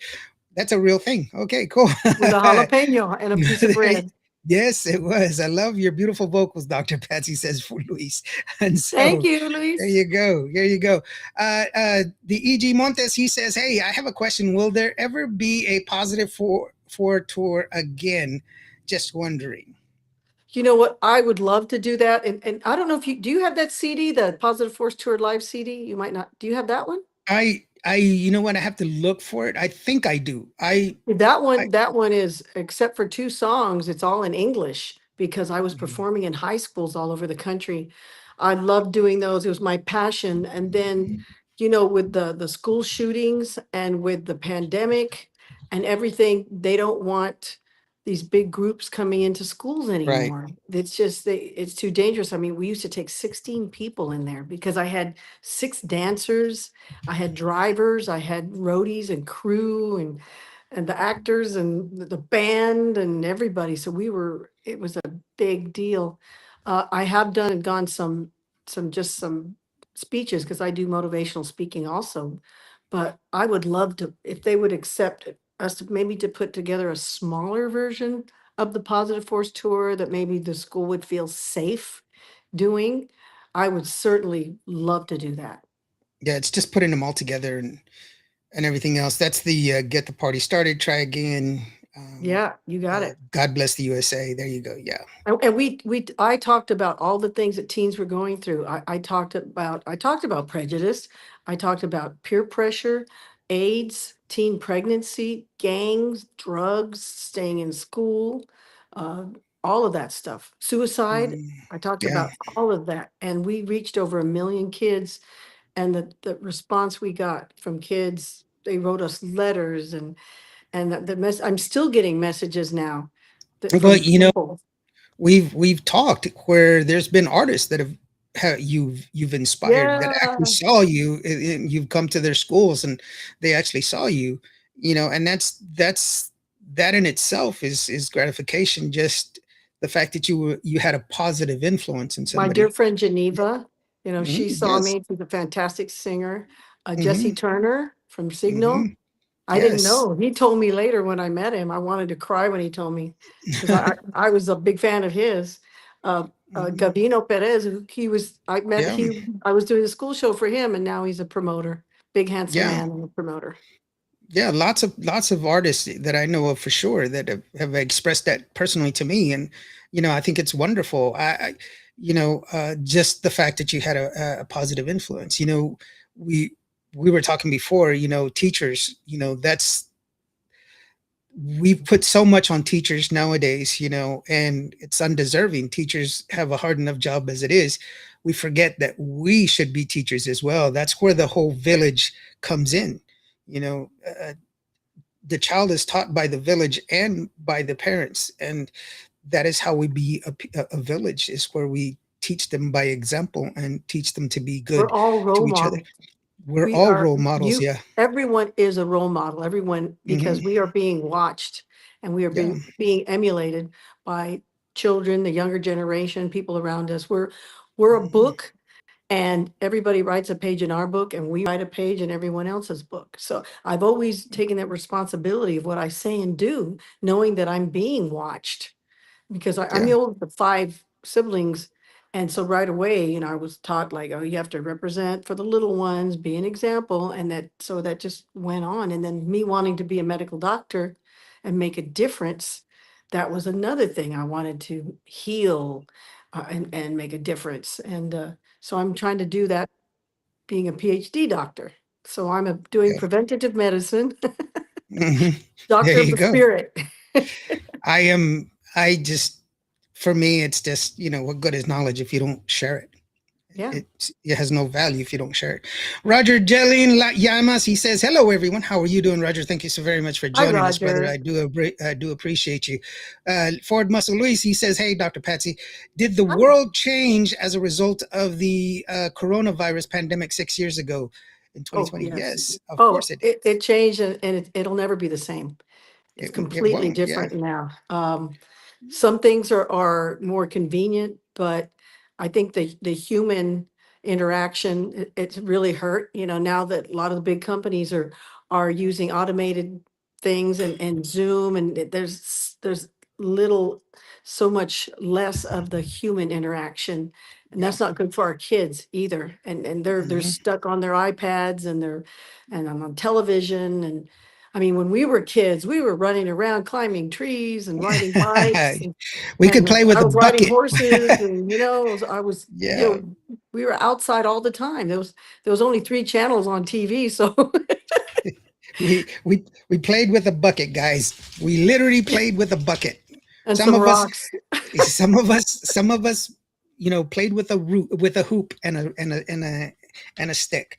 that's a real thing. Okay, cool. with a jalapeno and a piece of bread. Yes, it was. I love your beautiful vocals, Dr. Patsy says for Luis. And Thank so you, there Luis. you go. There you go. The E.G. Montes, he says, hey, I have a question. Will there ever be a positive for tour again? Just wondering. You know what? I would love to do that. And I don't know if do you have that CD, the Positive Force Tour live CD? You might not. Do you have that one? You know what? I have to look for it. I think I do. I, That one is, except for two songs, it's all in English because I was performing in high schools all over the country. I loved doing those. It was my passion. And then, with the school shootings and with the pandemic and everything, they don't want these big groups coming into schools right. anymore. It's just it's too dangerous. I mean, we used to take 16 people in there because I had 6 dancers, I had drivers, I had roadies and crew and the actors and the band and everybody. So it was a big deal. I have done and gone some speeches because I do motivational speaking also. But I would love to, if they would accept us to maybe to put together a smaller version of the Positive Force Tour that maybe the school would feel safe doing. I would certainly love to do that. Yeah, it's just putting them all together and everything else. That's the get the party started, try again. Yeah, you got it. God bless the USA. There you go. Yeah. And I talked about all the things that teens were going through. I talked about prejudice. I talked about peer pressure, AIDS, teen pregnancy, gangs, drugs, staying in school, uh, all of that stuff. Suicide. Mm, I talked yeah. about all of that. And we reached over 1 million kids. And the response we got from kids, they wrote us letters and I'm still getting messages now that Well, from people. we've talked where there's been artists that you've inspired that actually Yeah, saw you and you've come to their schools and they actually saw you, and that's that in itself is gratification. Just the fact that you had a positive influence in my dear somebody. friend Geneva, she saw Yes. me. She's a fantastic singer. Jesse Hmm. Turner from Signal. Hmm. I didn't Yes. know. He told me later when I met him. I wanted to cry when he told me because I was a big fan of his. Mhm. Gabino Perez, he was, I met, Yeah. I was doing a school show for him and now he's a promoter, big handsome Yeah. man and a promoter. Yeah, lots of artists that I know of for sure that have expressed that personally to me, and I think it's wonderful. Just the fact that you had a positive influence. We we were talking before. Teachers. That's we put so much on teachers nowadays. And it's undeserving. Teachers have a hard enough job as it is. We forget that we should be teachers as well. That's where the whole village comes in. You know, the child is taught by the village and by the parents, and that is how we be a village, is where we teach them by example and teach them to be We're good all to role each other. models. We're We all are, role models. Yeah. everyone is a role model, everyone, because Hmm. we are being watched and we are Yeah. being emulated by children, the younger generation, people around us. We're a Hmm. book and everybody writes a page in our book and we write a page in everyone else's book. So I've always taken that responsibility of what I say and do, knowing that I'm being watched because I'm Yeah. the oldest of 5 siblings. And so right away, I was taught like, oh, you have to represent for the little ones, be an example. And so that just went on. And then me wanting to be a medical doctor and make a difference, that was another thing I wanted to heal and make a difference. And so I'm trying to do that being a PhD doctor. So I'm doing Yeah. preventative medicine, Hmm. There doctor of you the go. spirit. I just, for me, it's just, what good is knowledge if you don't share it? Yeah. It has no value if you don't share it. Roger Jelin Yamas, he says, "Hello everyone. How are you doing, Roger? Thank you so very much for Hi, joining us, brother. Roger. I do appreciate you." Ford Muscle Luis, he says, "Hey, Dr. Patsy, did the Hi. world change as a result of the coronavirus pandemic 6 years ago in Oh, 2020?" yes. Yes, of Oh, course it did. it changed and it'll never be the same. It's It completely won't. Yeah. different now. Some things are more convenient, but I think the human interaction, it's really hurt, now that a lot of the big companies are using automated things and Zoom and there's little, so much less of the human interaction. And Yeah. that's not good for our kids either. And they're Hmm. stuck on their iPads and on television. And I mean, when we were kids, we were running around, climbing trees and riding bikes. We could play with I a was riding bucket. horses, and I was, Yeah. we were outside all the time. There was only 3 channels on TV, so We played with a bucket, guys. We literally played with a bucket. and Some some of us, rocks. some of us, played with with a hoop and a stick,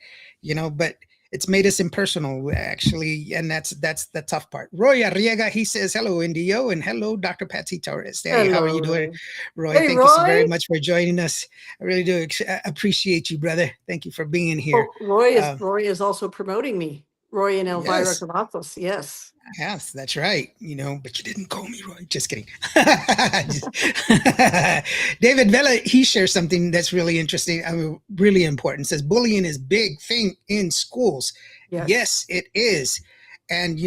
but it's made us impersonal, actually, and that's the tough part. Roy Arriaga, he says hello, NDO, and hello, Dr. Patsy Torres. Hey, how are you doing, Hello. Roy? Hey, Thank you so very Roy. much for joining us. I really do appreciate you, brother. Thank you for being here. Oh, Roy Um, is also promoing me. Roy and Elvira yes. Cavazos. Yes. Yes, that's right. But you didn't call me Roy. Just kidding. David Vela, he shares something that's really interesting. Really important. Says bullying is big thing in schools. Yes. Yes, it is. And,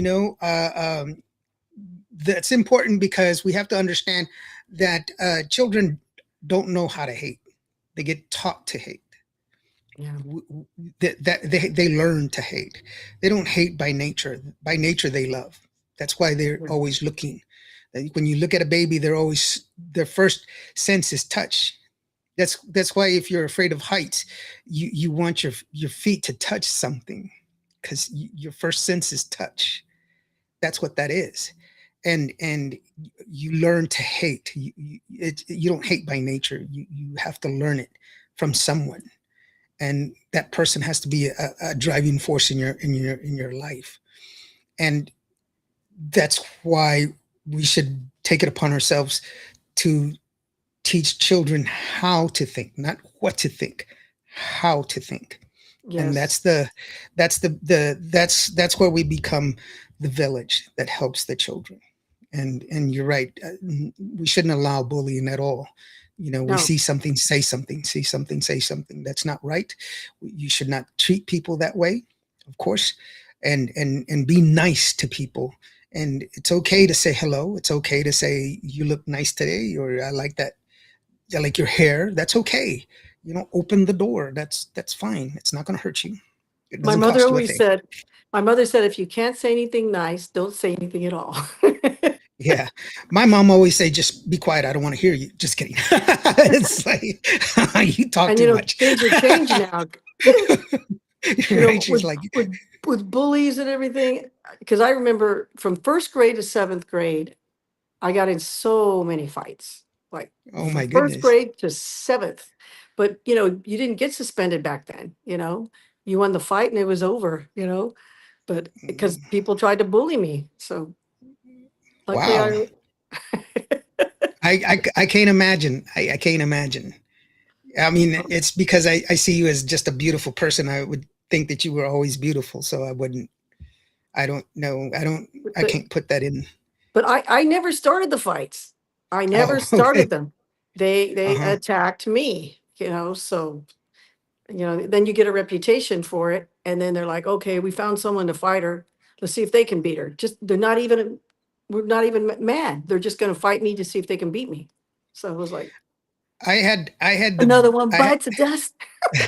that's important because we have to understand that children don't know how to hate. They get taught to hate. Yeah. That they learn to hate. They don't hate by nature. By nature, they love. That's why they're always looking. When you look at a baby, their first sense is touch. That's why if you're afraid of heights, you want your feet to touch something, because your first sense is touch. That's what that is. And you learn to hate. You don't hate by nature. You have to learn it from someone. And that person has to be a driving force in your life. And that's why we should take it upon ourselves to teach children how to think, not what to think, how to think. Yes. And that's where we become the village that helps the children. And you're right. We shouldn't allow bullying at all. We No. see something, say something, see something, say something. That's not right. You should not treat people that way, of course, and be nice to people. And it's okay to say hello. It's okay to say, you look nice today, or I like that. I like your hair. That's okay. Open the door. That's fine. It's not going to hurt you. It My doesn't mother cost you a always thing. said, if you can't say anything nice, don't say anything at all. Yeah. My mom always say, just be quiet. I don't want to hear you. Just kidding. It's like, you talk And too much. things are changing now. Right? She's like, with bullies and everything. Because I remember from 1st grade to 7th grade, I got in so many fights. Like oh my from 1st goodness. grade to 7th. But you didn't get suspended back then. You won the fight and it was over. But because people tried to bully me, so luckily Wow. I can't imagine. I can't imagine. I mean, it's because I see you as just a beautiful person. I would think that you were always beautiful. So I don't know. I can't put that in. But I never started the fights. I never Okay. started them. They Uh-huh. attacked me, so then you get a reputation for it, and then they're like, okay, we found someone to fight her. Let's see if they can beat her. We're not even mad. They're just going to fight me to see if they can beat me. So it was like, I had another one bites the dust.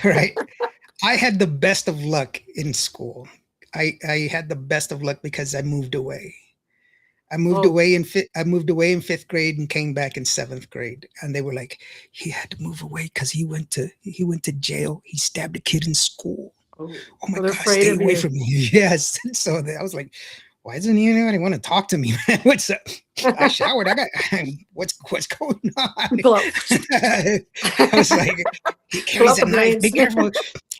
right. I had the best of luck in school. I had the best of luck because I moved away. I moved away in 5th grade and came back in 7th grade. And they were like, he had to move away because he went to jail. He stabbed a kid in school. Oh my they're God, afraid stay of away you. from me. Yes. So I was like, why doesn't anybody want to talk to me, man? What's up? I showered. what's going on? Pull out. I was like, he Pull carries out a the knife. blades. Be careful.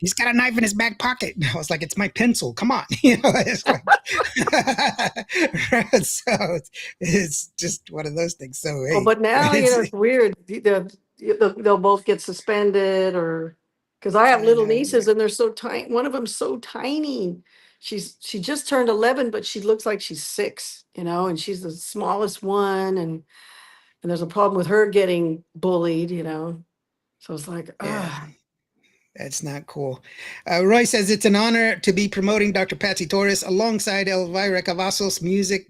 He's got a knife in his back pocket. I was like, it's my pencil. Come on. It's like, so it's just one of those things. So, hey, But now, it's weird. They'll both get suspended, or because I have I little know, nieces and they're so tiny. One of them's so tiny. She just turned 11, but she looks like she's 6, and she's the smallest one. And there's a problem with her getting bullied, So it's like, yeah. That's not cool. Roy says it's an honor to be promoting Dr. Patsy Torres alongside Elvira Cavazos Music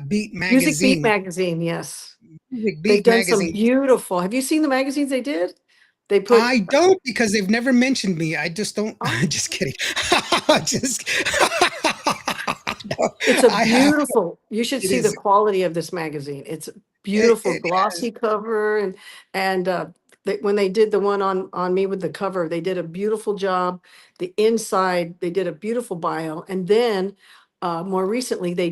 Beat Magazine. Music Beat Magazine, yes. Music Beat They've done Magazine. some beautiful. Have you seen the magazines they did? They put. I don't, because they've never mentioned me. I just don't. Oh. Just kidding. Just It's a I have. beautiful, you should It see the is. quality of this magazine. It's a It, beautiful it glossy has. cover and when they did the one on me with the cover, they did a beautiful job. The inside, they did a beautiful bio. And then more recently they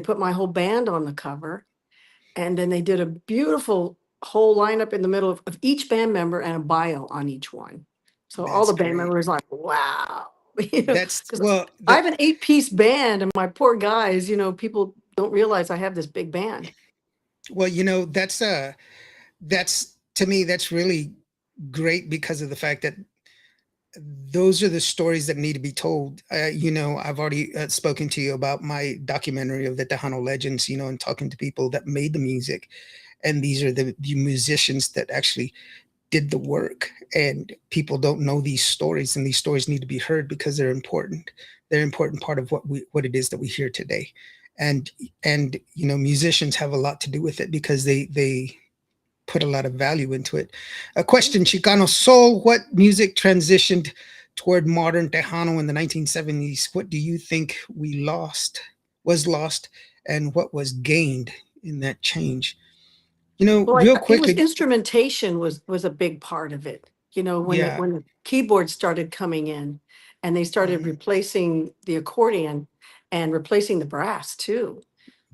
put my whole band on the cover, and then they did a beautiful whole lineup in the middle of each band member and a bio on each one. So all That's the band great. members like, wow. That's Because well. I have an 8-piece band and my poor guys, people don't realize I have this big band. Well, that's to me that's really great because of the fact that those are the stories that need to be told. I've already spoken to you about my documentary of the Tejano Legends, and talking to people that made the music. And these are the musicians that actually did the work. And people don't know these stories, and these stories need to be heard because they're important. They're an important part of what it is that we hear today. And musicians have a lot to do with it because they put a lot of value into it. A question, Chicano Soul, what music transitioned toward modern Tejano in the 1970s? What do you think was lost, and what was gained in that change? Well, Real it was quickly, instrumentation was a big part of it. When yeah. the keyboards started coming in and they started Mhm. replacing the accordion and replacing the brass too.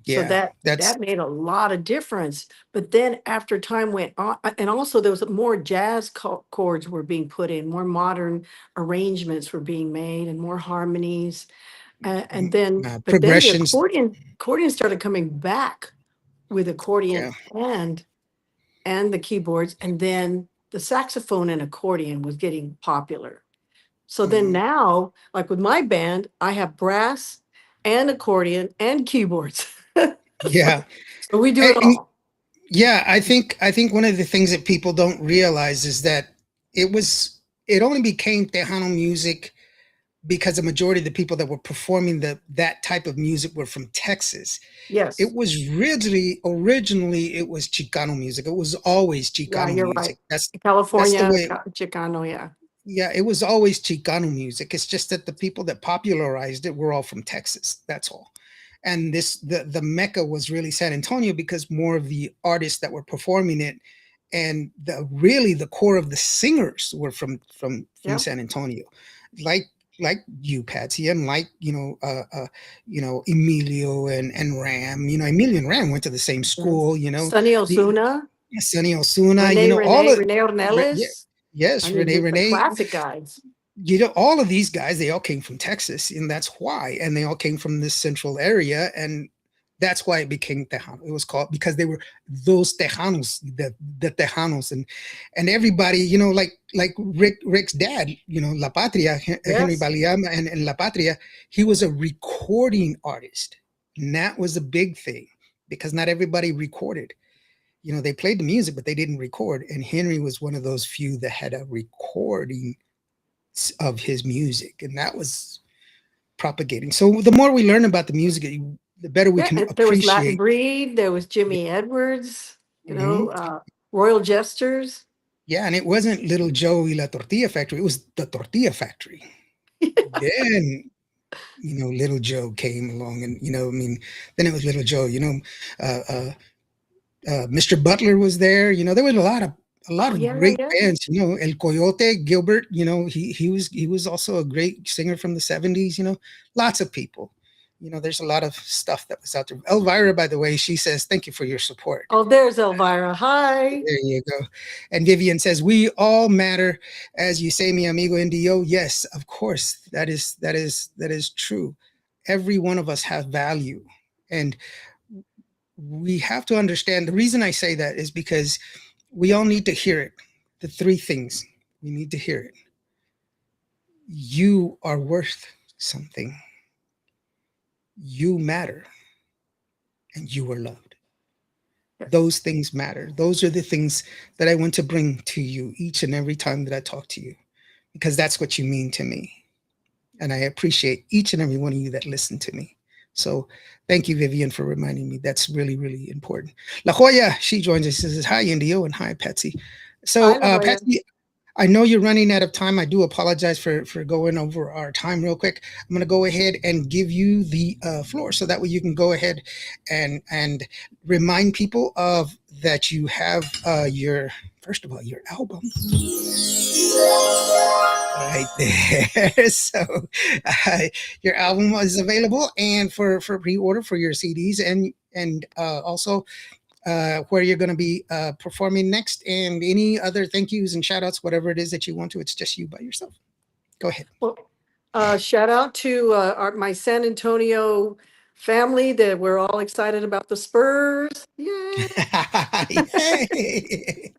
So Yeah, that's that made a lot of difference. But then after time went on, and also there was more jazz chords were being put in, more modern arrangements were being made, and more harmonies. And then, but then the progressions. accordion started coming back with Yeah. accordion and the keyboards, and then the saxophone and accordion was getting popular. So then Mhm. now, like with my band, I have brass and accordion and keyboards. Yeah. So we do it And all. yeah, I think one of the things that people don't realize is that it only became Tejano music because the majority of the people that were performing that type of music were from Texas. It Yes. was originally it was Chicano music. It was always Yeah, Chicano you're right. music. That's the California, way. Chicano, yeah. Yeah, it was always Chicano music. It's just that the people that popularized it were all from Texas. That's all. And the mecca was really San Antonio because more of the artists that were performing it, and the core of the singers were from Yep. San Antonio, like you, Patsy, and like Emilio and Ram. Emilio and Ram went to the same Yes. school. Sunny The Osuna, Sonny Osuna. All Renee, of Renee yeah, Ornelas. I yes, mean, the Renee. classic guys. All of these guys, they all came from Texas, and that's why. And they all came from this central area, and that's why it became Tejano. It was called because they were those Tejanos, the Tejanos, and everybody, like Rick's dad, La Patria, Henry Yes. Baliama, and La Patria. He was a recording artist, and that was a big thing because not everybody recorded. They played the music, but they didn't record. And Henry was one of those few that had a recording of his music, and that was propagating. So the more we learn about the music, the better we Yeah, can and there was Latin appreciate. Breed, there was Jimmy Edwards, Mhm. Royal Jesters. Yeah, and it wasn't Little Joe y la Tortilla Factory, it was the Tortilla Factory. Then Little Joe came along, and then it was Little Joe. uh, uh, Mr. Butler was there. There was a lot Oh, of yeah, great yeah. bands. El Coyote Gilbert. He was also a great singer from the '70s. Lots of people. There's a lot of stuff that was out there. Elvira, by the way, she says thank you for your support. Oh, there's Elvira. Hi. There you go. And Vivian says we all matter, as you say, mi amigo NDO. Yes, of course, that is true. Every one of us have value, and we have to understand. The reason I say that is because we all need to hear it. The three things we need to hear it. You are worth something. You matter, and you are loved. Those things matter. Those are the things that I want to bring to you each and every time that I talk to you, because that's what you mean to me. And I appreciate each and every one of you that listen to me. So thank you, Vivian, for reminding me. That's really, really important. La Joya, she joins us. She says, hi, NDO, and hi, Patsy. Hi, So, La Jolla. Patsy, I know you're running out of time. I do apologize for going over our time real quick. I'm going to go ahead and give you the floor so that way you can go ahead and remind people of that you have your, first of all, your album right there. So your album is available and for pre-order for your CDs and also where you're going to be performing next, and any other thank yous and shout outs, whatever it is that you want to. It's just you by yourself. Go ahead. Well, shout out to my San Antonio family that we're all excited about the Spurs. Yay! Yay.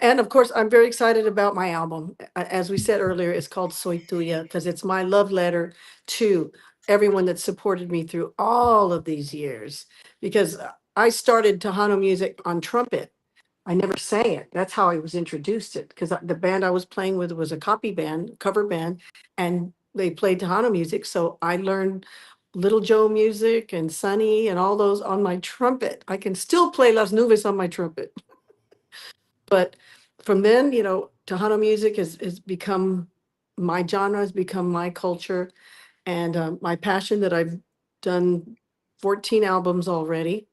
And of course, I'm very excited about my album. As we said earlier, it's called Soy Tuya because it's my love letter to everyone that supported me through all of these years. Because I started Tejano music on trumpet. I never sang it. That's how I was introduced to it. Because the band I was playing with was a cover band, and they played Tejano music. So I learned Little Joe music and Sonny and all those on my trumpet. I can still play Las Nubes on my trumpet. But from then, Tejano music has become my genre, has become my culture, and my passion that I've done 14 albums already.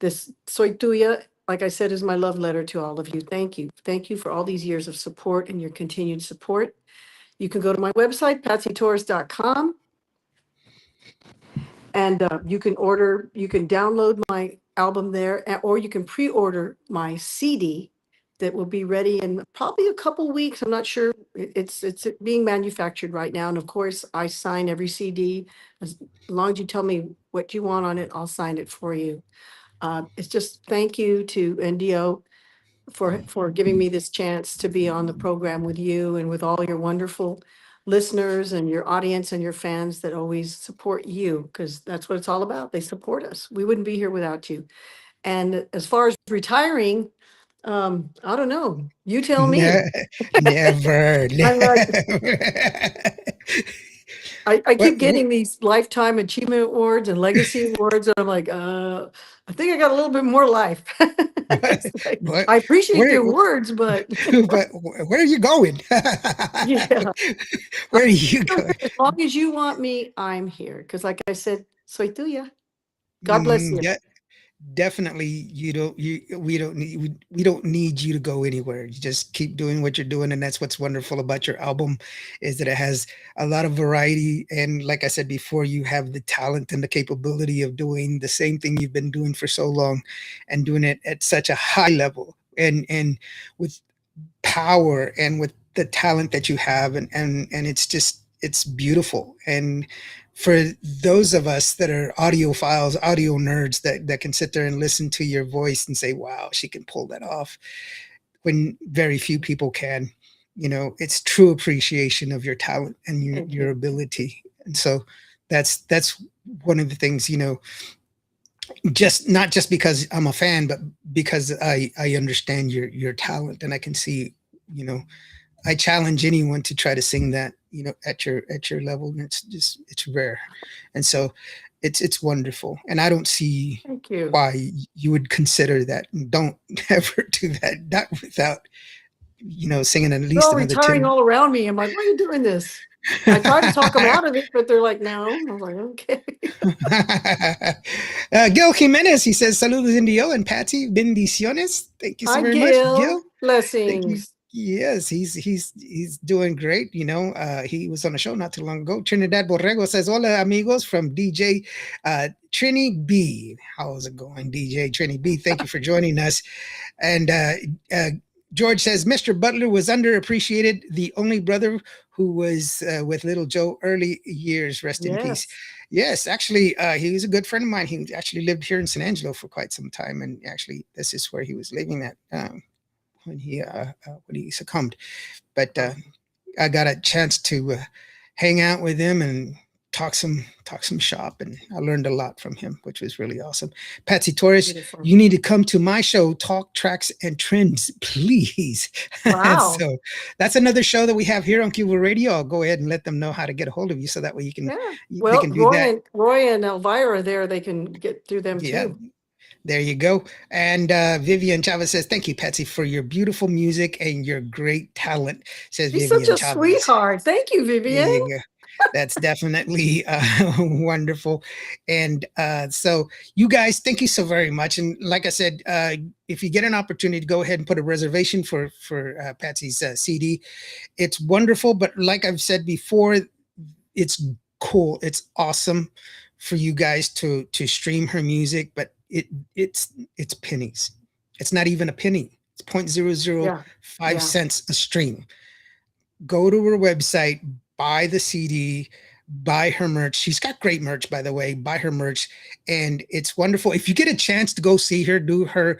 This Soy Tuya, like I said, is my love letter to all of you. Thank you. Thank you for all these years of support and your continued support. You can go to my website, patsytorres.com, and you can download my album there, or you can pre-order my CD that will be ready in probably a couple weeks. I'm not sure. It's being manufactured right now. And of course, I sign every CD. As long as you tell me what you want on it, I'll sign it for you. It's just thank you to NDO for giving me this chance to be on the program with you and with all your wonderful listeners and your audience and your fans that always support you, because that's what it's all about. They support us. We wouldn't be here without you. And as far as retiring, I don't know. You tell me. Never. I'm like, I keep getting What, these lifetime achievement awards and legacy awards, and I'm like, I think I got a little bit more life. It's like, what, I appreciate the where, awards, but but where are you going? yeah, Where are you going? as long as you want me, I'm here. Because like I said, soy tuya. God bless you. Yeah, definitely. We don't need you to go anywhere. You just keep doing what you're doing, and that's what's wonderful about your album, is that it has a lot of variety. And like I said before, you have the talent and the capability of doing the same thing you've been doing for so long, and doing it at such a high level, and with power, and with the talent that you have, and it's beautiful. And for those of us that are audiophiles, audio nerds, that can sit there and listen to your voice and say, wow, she can pull that off, when very few people can, it's true appreciation of your talent and your ability. And so that's one of the things, just not just because I'm a fan, but because I understand your talent, and I can see, I challenge anyone to try to sing that, at your level. And it's rare. And so it's wonderful. And I don't see Thank you. why you would consider that. And don't ever do that. Not without, singing at They're least all another retiring 10. all around me. I'm like, why are you doing this? I try to talk them out of it, but they're like, no. I was like, okay. Gil Jimenez, he says, saludos NDO and Patsy, bendiciones. Thank you so Hi, very much, Gil. Gil. Thank you. Blessings. Yes, he's doing great. He was on a show not too long ago. Trinidad Borrego says, hola amigos, from DJ Trini B. How's it going, DJ Trini B? Thank you for joining us. And George says, Mr. Butler was underappreciated, the only brother who was with Little Joe early years. Rest in peace. Yes, actually, he was a good friend of mine. He actually lived here in San Angelo for quite some time. And actually, this is where he was living at when he succumbed. But I got a chance to hang out with him and talk some shop, and I learned a lot from him, which was really awesome. Patsy Torres, Beautiful. You need to come to my show, Talk Tracks and Trends, please. Wow. So that's another show that we have here on Cuba Radio. I'll go ahead and let them know how to get a hold of you, so that way you can. Yeah. They Well, can do that. Roy and Elvira there, they can get through them too. There you go. And Vivian Chavez says, thank you, Patsy, for your beautiful music and your great talent, says She's such Vivian a Chavez. sweetheart. Thank you, There Vivian. you go. That's definitely wonderful. And so you guys, thank you so very much. And like I said, if you get an opportunity to go ahead and put a reservation for Patsy's CD, it's wonderful. But like I've said before, it's cool. It's awesome for you guys to stream her music, but it's pennies. It's not even a penny. It's 0.005 Yeah. cents a stream. Go to her website, buy the CD, buy her merch. She's got great merch, by the way. Buy her merch, and it's wonderful. If you get a chance to go see her do her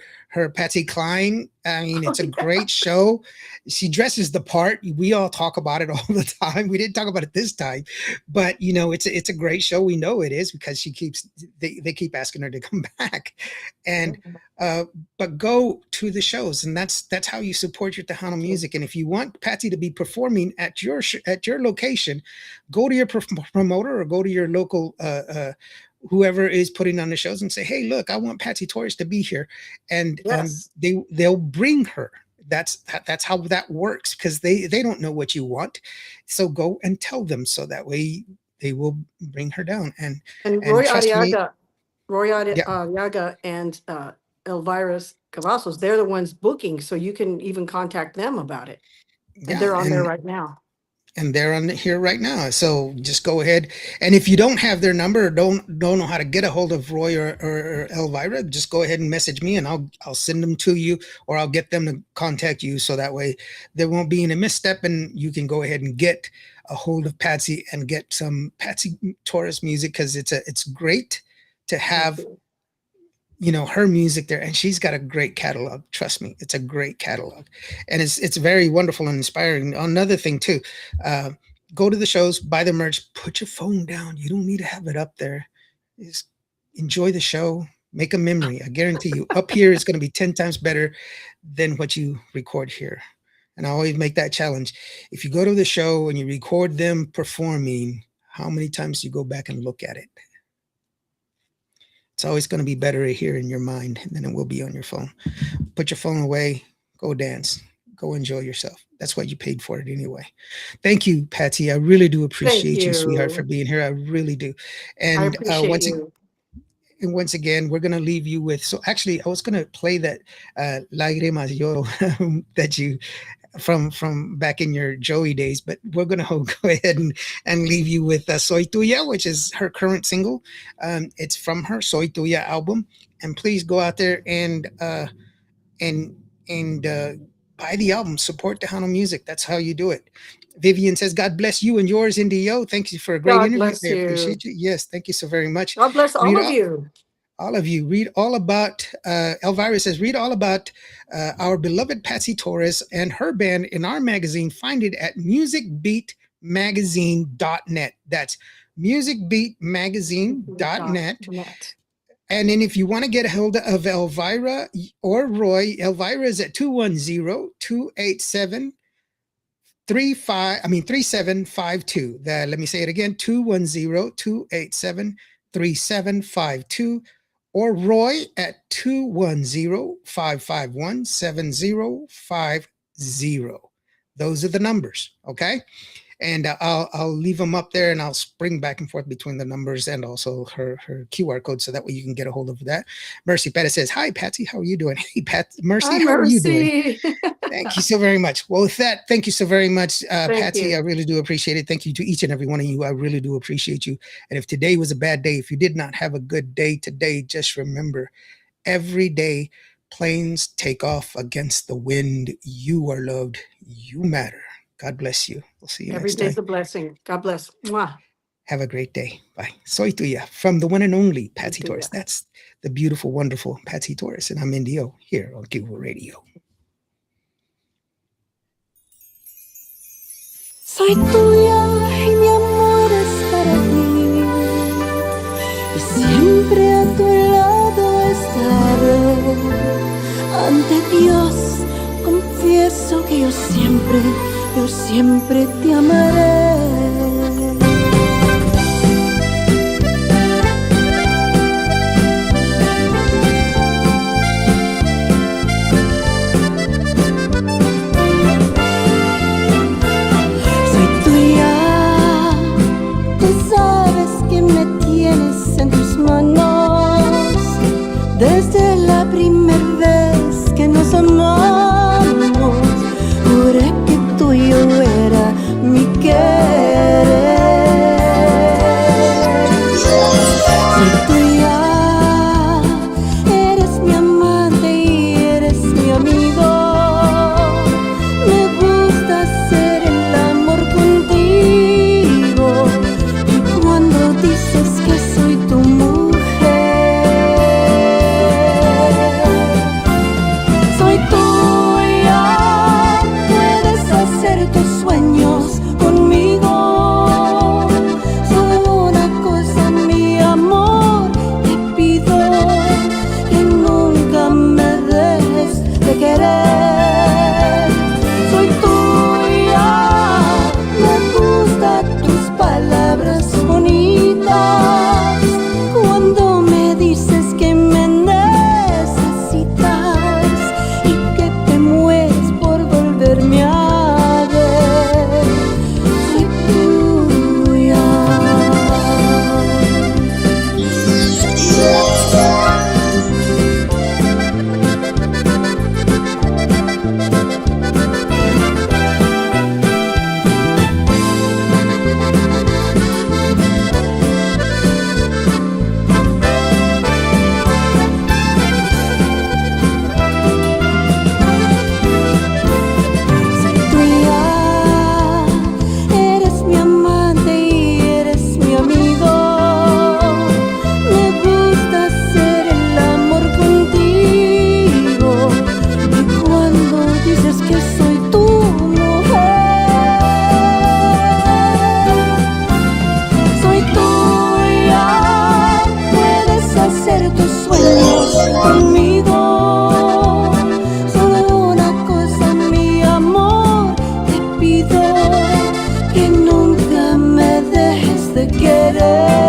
Patsy Cline, I mean, it's a great show. She dresses the part. We all talk about it all the time. We didn't talk about it this time, but you know, it's a great show. We know it is because they keep asking her to come back, and but go to the shows, and that's how you support your Tejano music. And if you want Patsy to be performing at your location, go to your promoter or go to your local whoever is putting on the shows and say, hey, look, I want Patsy Torres to be here, and they'll bring her. That's how that works, because they don't know what you want, so go and tell them, so that way they will bring her down. And Roy Arriaga and Elvira Cavazos, they're the ones booking, so you can even contact them about it. And they're on there right now. And they're on here right now. So just go ahead. And if you don't have their number or don't know how to get a hold of Roy or Elvira, just go ahead and message me, and I'll send them to you, or I'll get them to contact you. So that way there won't be any misstep, and you can go ahead and get a hold of Patsy and get some Patsy Torres music, because it's great to have, you know, her music there, and she's got a great catalog. Trust me, it's a great catalog, and it's very wonderful and inspiring. Another thing too, go to the shows, buy the merch, put your phone down. You don't need to have it up there. Just enjoy the show, make a memory. I guarantee you, up here is going to be 10 times better than what you record here. And I always make that challenge. If you go to the show and you record them performing, how many times do you go back and look at it? It's always going to be better here in your mind than it will be on your phone. Put your phone away, go dance, go enjoy yourself. That's what you paid for it anyway. Thank you, Patsy. I really do appreciate you, sweetheart, for being here. I really do. And I appreciate you. And once again, we're going to leave you with, so actually I was going to play that Lágrimas Lloro that you, from back in your Joey days, but we're going to go ahead and leave you with Soy Tuya, which is her current single. It's from her Soy Tuya album. And please go out there and buy the album, support Tejano music. That's how you do it. Vivian says, God bless you and yours, NDO. Thank you for a great interview. Bless I appreciate you. Yes, thank you so very much. God bless all of you. All of you. Read all about, Elvira says, read all about our beloved Patsy Torres and her band in our magazine. Find it at musicbeatmagazine.net. That's musicbeatmagazine.net. And then if you want to get a hold of Elvira or Roy, Elvira is at 210-287 3752. Let me say it again, 210-287-3752, or Roy at 210-551-7050. Those are the numbers, okay? And I'll leave them up there, and I'll spring back and forth between the numbers and also her QR code, so that way you can get a hold of that. Mercy Pettis says, hi, Patsy, how are you doing? Hey, Mercy, hi, how are you doing? Thank you so very much. Well, with that, thank you so very much, Patsy. I really do appreciate it. Thank you to each and every one of you. I really do appreciate you. And if today was a bad day, if you did not have a good day today, just remember, every day planes take off against the wind. You are loved. You matter. God bless you. We'll see you Every next time. day's a blessing. God bless. Mwah. Have a great day. Bye. Soy Tuya, from the one and only Patsy Torres. That's the beautiful, wonderful Patsy Torres. And I'm NDO here on Cuba Radio. Soy tuya y mi amor es para ti, y siempre a tu lado estaré. Ante Dios confieso que yo siempre te amaré. de querer.